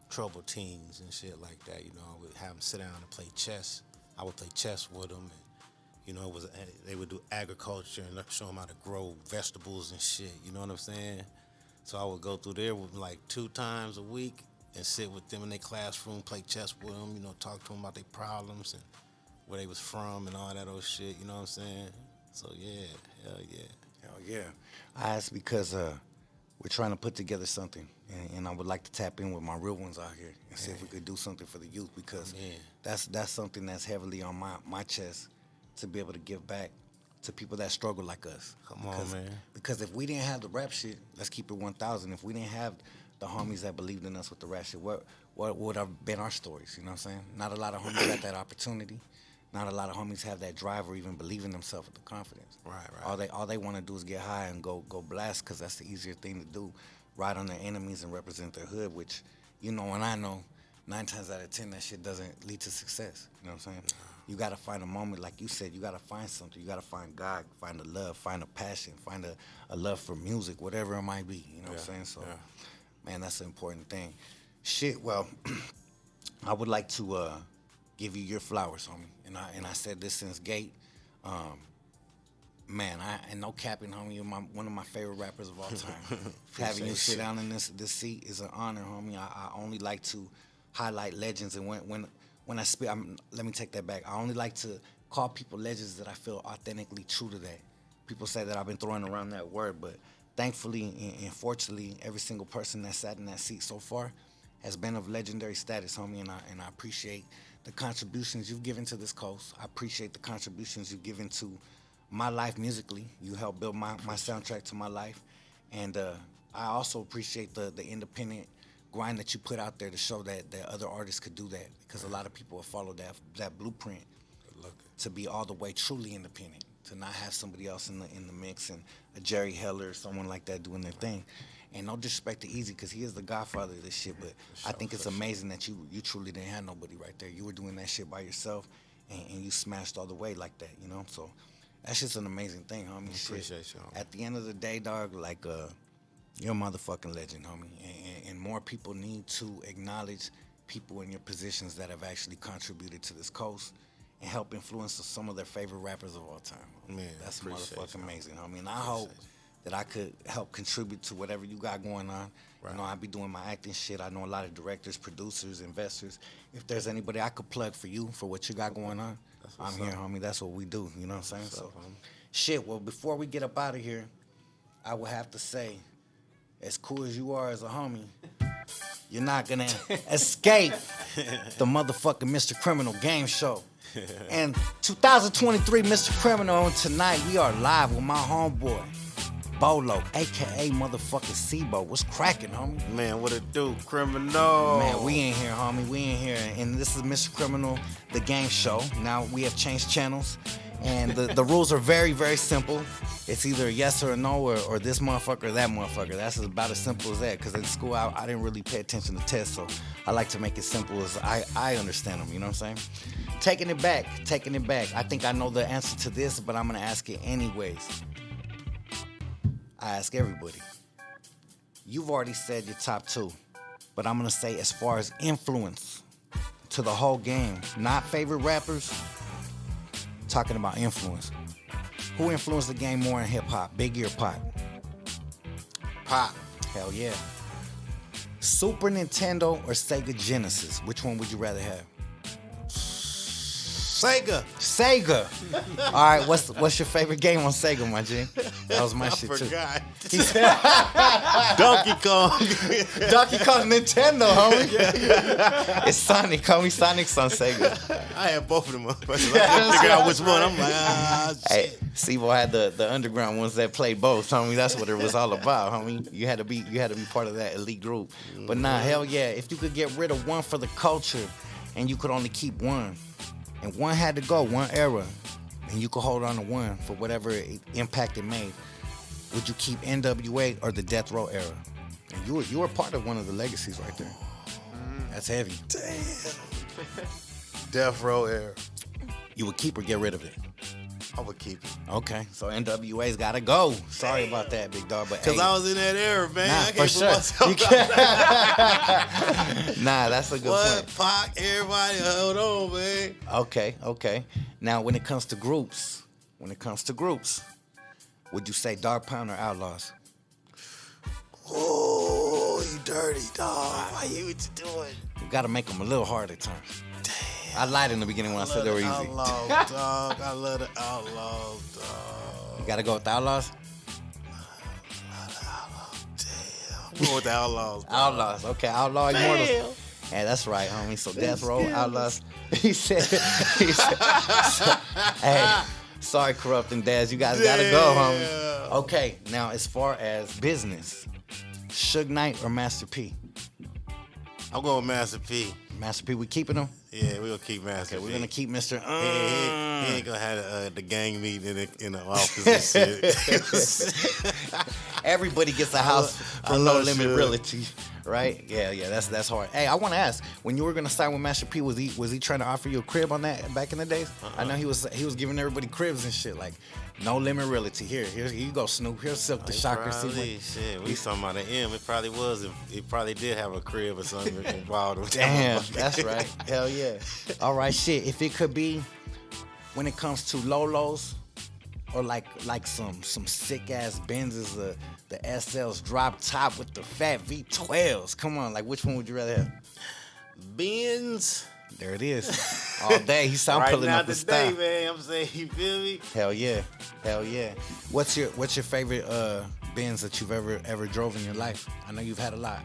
troubled teens and shit like that. You know, I would have them sit down and play chess. I would play chess with them, and you know, they would do agriculture and show them how to grow vegetables and shit. You know what I'm saying? So I would go through there with like 2 times a week and sit with them in their classroom, play chess with them. You know, talk to them about their problems and where they was from and all that old shit. You know what I'm saying? So yeah, hell yeah. Hell yeah. I asked because we're trying to put together something, and I would like to tap in with my real ones out here and see if we could do something for the youth, because that's something that's heavily on my chest, to be able to give back to people that struggle like us. Come on, man. Because if we didn't have the rap shit, let's keep it 1,000. If we didn't have the homies that believed in us with the rap shit, what would have been our stories? You know what I'm saying? Not a lot of homies got that opportunity. Not a lot of homies have that drive or even believe in themselves with the confidence. Right. All they want to do is get high and go blast, because that's the easier thing to do. Ride on their enemies and represent their hood, which, you know, and I know 9 times out of 10 that shit doesn't lead to success. You know what I'm saying? You got to find a moment, like you said. You got to find something. You got to find God, find a love, find a passion, find a love for music, whatever it might be. You know what I'm saying? So, man, that's an important thing. Shit, well, I would like to give you your flowers, homie. And I said this since Gate. Man, and no capping, homie, you're one of my favorite rappers of all time. Having you sit down in this seat is an honor, homie. I only like to highlight legends, and when I speak, let me take that back. I only like to call people legends that I feel authentically true to that. People say that I've been throwing around that word, but thankfully and fortunately, every single person that sat in that seat so far has been of legendary status, homie, and I appreciate the contributions you've given to this coast. I appreciate the contributions you've given to my life musically. You helped build my soundtrack to my life. And I also appreciate the independent grind that you put out there to show that other artists could do that, because a lot of people have followed that blueprint to be all the way truly independent, to not have somebody else in the mix, and a Jerry Heller or someone like that doing their thing. And no disrespect to Easy, because he is the godfather of this shit, but I think it's amazing that you truly didn't have nobody right there. You were doing that shit by yourself, and you smashed all the way like that, you know? So that's just an amazing thing, homie. Appreciate you, homie. At the end of the day, dog, like, you're a motherfucking legend, homie. And more people need to acknowledge people in your positions that have actually contributed to this coast and help influence some of their favorite rappers of all time. Man, that's appreciate motherfucking you, amazing, homie. And I hope that I could help contribute to whatever you got going on. Right. You know, I be doing my acting shit. I know a lot of directors, producers, investors. If there's anybody I could plug for you for what you got going on, I'm here, homie. That's what we do. You know what I'm saying? So, shit, well, before we get up out of here, I would have to say, as cool as you are as a homie, you're not gonna escape the motherfucking Mr. Criminal game show. And 2023 Mr. Criminal, and tonight we are live with my homeboy, Bolo, a.k.a. motherfucking Sibo. What's cracking, homie? Man, what it do? Criminal. Man, we in here, homie. We in here. And this is Mr. Criminal, the game show. Now we have changed channels. And the rules are very, very simple. It's either a yes or a no, or this motherfucker or that motherfucker. That's about as simple as that. Because in school, I didn't really pay attention to tests. So I like to make it simple as I understand them. You know what I'm saying? Taking it back. I think I know the answer to this, but I'm going to ask it anyways. I ask everybody. You've already said your top 2, but I'm going to say as far as influence to the whole game, not favorite rappers, talking about influence. Who influenced the game more in hip-hop, Biggie or Pac? Pac. Hell yeah. Super Nintendo or Sega Genesis? Which one would you rather have? Sega. All right, what's your favorite game on Sega, my G? That was my shit too. I forgot. Donkey Kong. Donkey Kong Nintendo, homie. It's Sonic, homie. Sonic's on Sega. I had both of them up. I couldn't figure out which one. I'm like, shit. Hey, Sibo had the underground ones that played both, homie. That's what it was all about, homie. You had to be part of that elite group. But nah, hell yeah. If you could get rid of one for the culture, and you could only keep one, and one had to go, one era, and you could hold on to one for whatever impact it made, would you keep NWA or the Death Row era? And you were part of one of the legacies right there. That's heavy. Damn. Death Row era. You would keep or get rid of it? I would keep it. Okay, so NWA's gotta go. Sorry about that, big dog. But Cause hey, I was in that era, man. nah, I for can't sure. put myself You can't. Nah, that's a good point. Pac, everybody, hold on, man. Okay. Now, when it comes to groups, would you say Dog Pound or Outlaws? Oh, you dirty dog. Why you what you doing? You gotta make them a little hard at times. I lied in the beginning when I said they were easy. Outlaws, dog. I love the Outlaws, dog. You gotta go with the Outlaws? I'm going with the Outlaws. Bro. Outlaws, okay, Outlaw Immortals. Yeah, that's right, homie. So Death Row, Outlaws. He said, hey, sorry, Corrupting Dads, you guys gotta go, homie. Okay, now as far as business, Suge Knight or Master P? I'm going with Master P. Master P, we keeping him? Yeah, we're gonna keep Master P. We're gonna keep Mr. He ain't gonna have the gang meeting in the office and shit. Everybody gets a house from No Limit Suge. Realty, right? Yeah, that's hard. Hey, I want to ask, when you were gonna sign with Master P, was he trying to offer you a crib on that back in the days? I know he was giving everybody cribs and shit, like No Limit Realty. Here you go, Snoop. Here's Silk the Shocker. Shit, we talking about the M. It probably was. It probably did have a crib or something involved with Damn, that. that's right. Hell yeah. All right, shit. If it could be, when it comes to Lolos, or like some sick ass Benzes, the SLs drop top with the fat V12s. Come on, like which one would you rather have? Benz. There it is. All day. He's Right pulling now up the today, style. man. I'm saying, you feel me? Hell yeah. What's your favorite Benz that you've ever drove in your life? I know you've had a lot.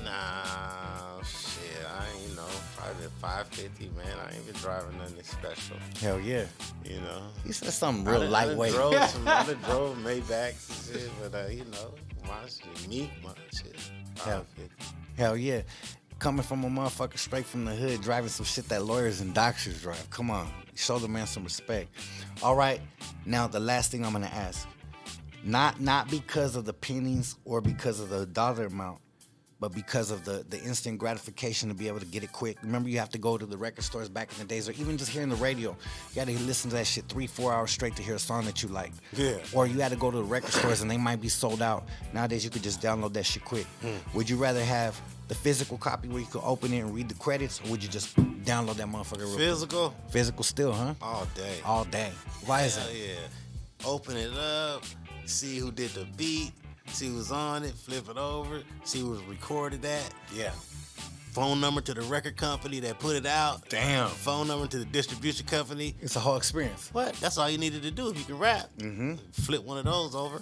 Nah, shit. I ain't probably the 550, man. I ain't been driving nothing special. Hell yeah. You know. He said something real lightweight. I done drove Maybachs and shit, but my shit, my shit. 550. Hell yeah. Coming from a motherfucker straight from the hood, driving some shit that lawyers and doctors drive. Come on. Show the man some respect. All right. Now, the last thing I'm going to ask. Not because of the pennies or because of the dollar amount, but because of the instant gratification to be able to get it quick. Remember, you have to go to the record stores back in the days, or even just hearing the radio. You had to listen to that shit 3-4 hours straight to hear a song that you like. Yeah. Or you had to go to the record stores and they might be sold out. Nowadays, you could just download that shit quick. Would you rather have the physical copy where you could open it and read the credits, or would you just download that motherfucker real quick? Physical? Physical still, huh? All day. All day. Why is Hell that? yeah. Open it up, see who did the beat, see who's on it, flip it over, see who recorded that. Yeah. Phone number to the record company that put it out. Damn. Phone number to the distribution company. It's a whole experience. What? That's all you needed to do if you can rap. Mm-hmm. Flip one of those over.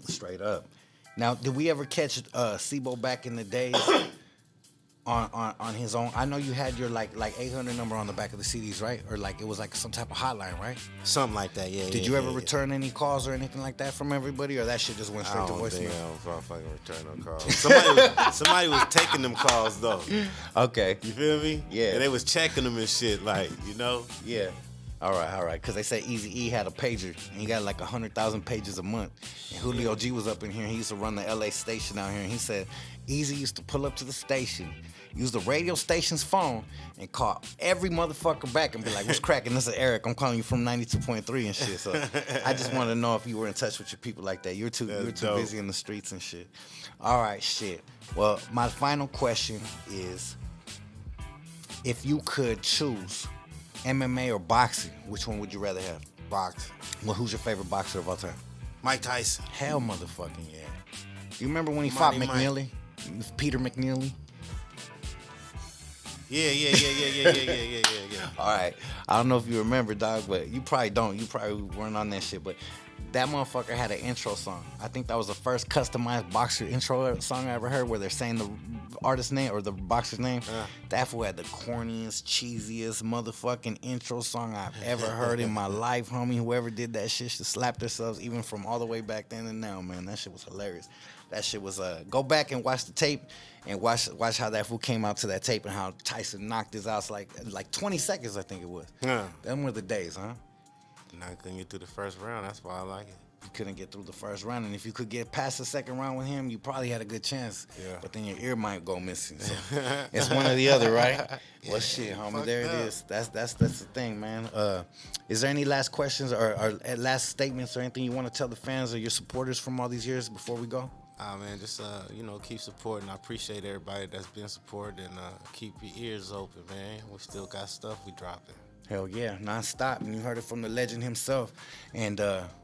Straight up. Now, did we ever catch Sibo back in the days on his own? I know you had your like 800 number on the back of the CDs, right? Or like it was like some type of hotline, right? Something like that, yeah. Did you ever return any calls or anything like that from everybody, or that shit just went straight to I voicemail? don't fucking return no calls. Somebody was taking them calls though. Okay. You feel me? Yeah. And they was checking them and shit, like, you know? Yeah. All right. Because they said Eazy-E had a pager, and he got like 100,000 pages a month. And Julio G was up in here, and he used to run the LA station out here, and he said Eazy used to pull up to the station, use the radio station's phone, and call every motherfucker back and be like, what's cracking? This is Eric. I'm calling you from 92.3 and shit. So I just wanted to know if you were in touch with your people like that. You're too dope. busy in the streets and shit. All right, shit. Well, my final question is, if you could choose MMA or boxing, which one would you rather have? Boxing. Well, who's your favorite boxer of all time? Mike Tyson. Hell motherfucking yeah. You remember when he fought Money McNeely? Peter McNeely? Yeah. All right. I don't know if you remember, dog, but you probably don't. You probably weren't on that shit, but that motherfucker had an intro song. I think that was the first customized boxer intro song I ever heard where they're saying the artist's name or the boxer's name. That fool had the corniest, cheesiest motherfucking intro song I've ever heard in my life, homie. Whoever did that shit should slap themselves even from all the way back then and now, man. That shit was hilarious. That shit was, go back and watch the tape and watch how that fool came out to that tape and how Tyson knocked his ass like 20 seconds, I think it was. Yeah. Them were the days, huh? Not gonna get through the first round. That's why I like it. you couldn't get through the first round. And if you could get past the second round with him, you probably had a good chance. Yeah. But then your ear might go missing. So it's one or the other, right? Well, shit, homie, Fucked there up. it is. That's the thing, man. Is there any last questions or last statements or anything you want to tell the fans or your supporters from all these years before we go? Man, just keep supporting. I appreciate everybody that's been supporting, and keep your ears open, man. We still got stuff we dropping. Hell yeah, nonstop. And you heard it from the legend himself. And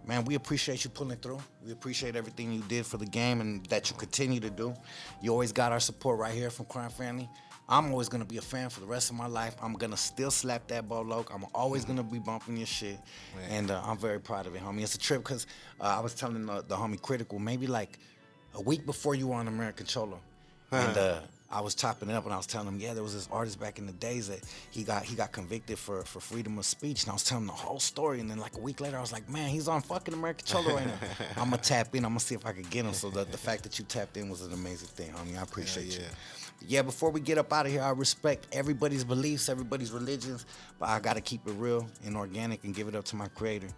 man, we appreciate you pulling through. We appreciate everything you did for the game and that you continue to do. You always got our support right here from Crime Family. I'm always gonna be a fan for the rest of my life. I'm gonna still slap that Bolo. I'm always gonna be bumping your shit. Man. And I'm very proud of it, homie. It's a trip because I was telling the homie Critical maybe like a week before you were on American Cholo. And I was chopping it up and I was telling him, yeah, there was this artist back in the days that he got convicted for freedom of speech. And I was telling him the whole story. And then like a week later, I was like, man, he's on fucking American Cholo right now. I'm going to tap in. I'm going to see if I could get him. So the fact that you tapped in was an amazing thing, homie. I appreciate you. Yeah, before we get up out of here, I respect everybody's beliefs, everybody's religions, but I got to keep it real and organic and give it up to my creator.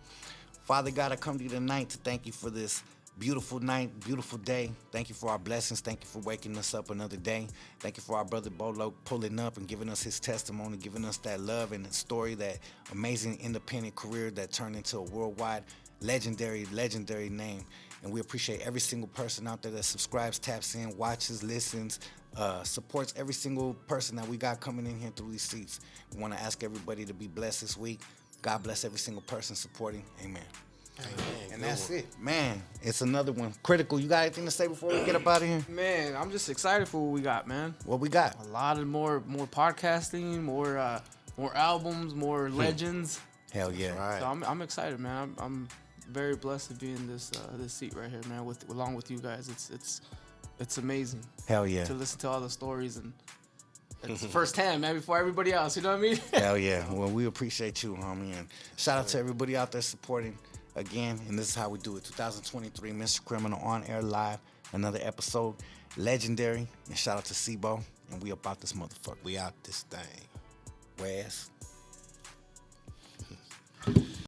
Father God, I come to you tonight to thank you for this beautiful night, beautiful day. Thank you for our blessings. Thank you for waking us up another day. Thank you for our brother Bolo pulling up and giving us his testimony, giving us that love and that story, that amazing independent career that turned into a worldwide legendary name. And we appreciate every single person out there that subscribes, taps in, watches, listens, supports every single person that we got coming in here through these seats. We want to ask everybody to be blessed this week. God bless every single person supporting. Amen. And that's it, man. It's another one. Critical. You got anything to say before we get up out of here? Man, I'm just excited for what we got, man. What we got? A lot of more podcasting, more albums, more legends. Hell yeah! Right. So I'm excited, man. I'm very blessed to be in this seat right here, man. Along with you guys, it's amazing. Hell yeah! To listen to all the stories and it's firsthand, man, before everybody else. You know what I mean? Hell yeah! Well, we appreciate you, homie, and shout out to everybody out there supporting. Again, and this is how we do it. 2023, Mr. Criminal on air live. Another episode, legendary. And shout out to Sibo. And we about this motherfucker. We out this thing. West.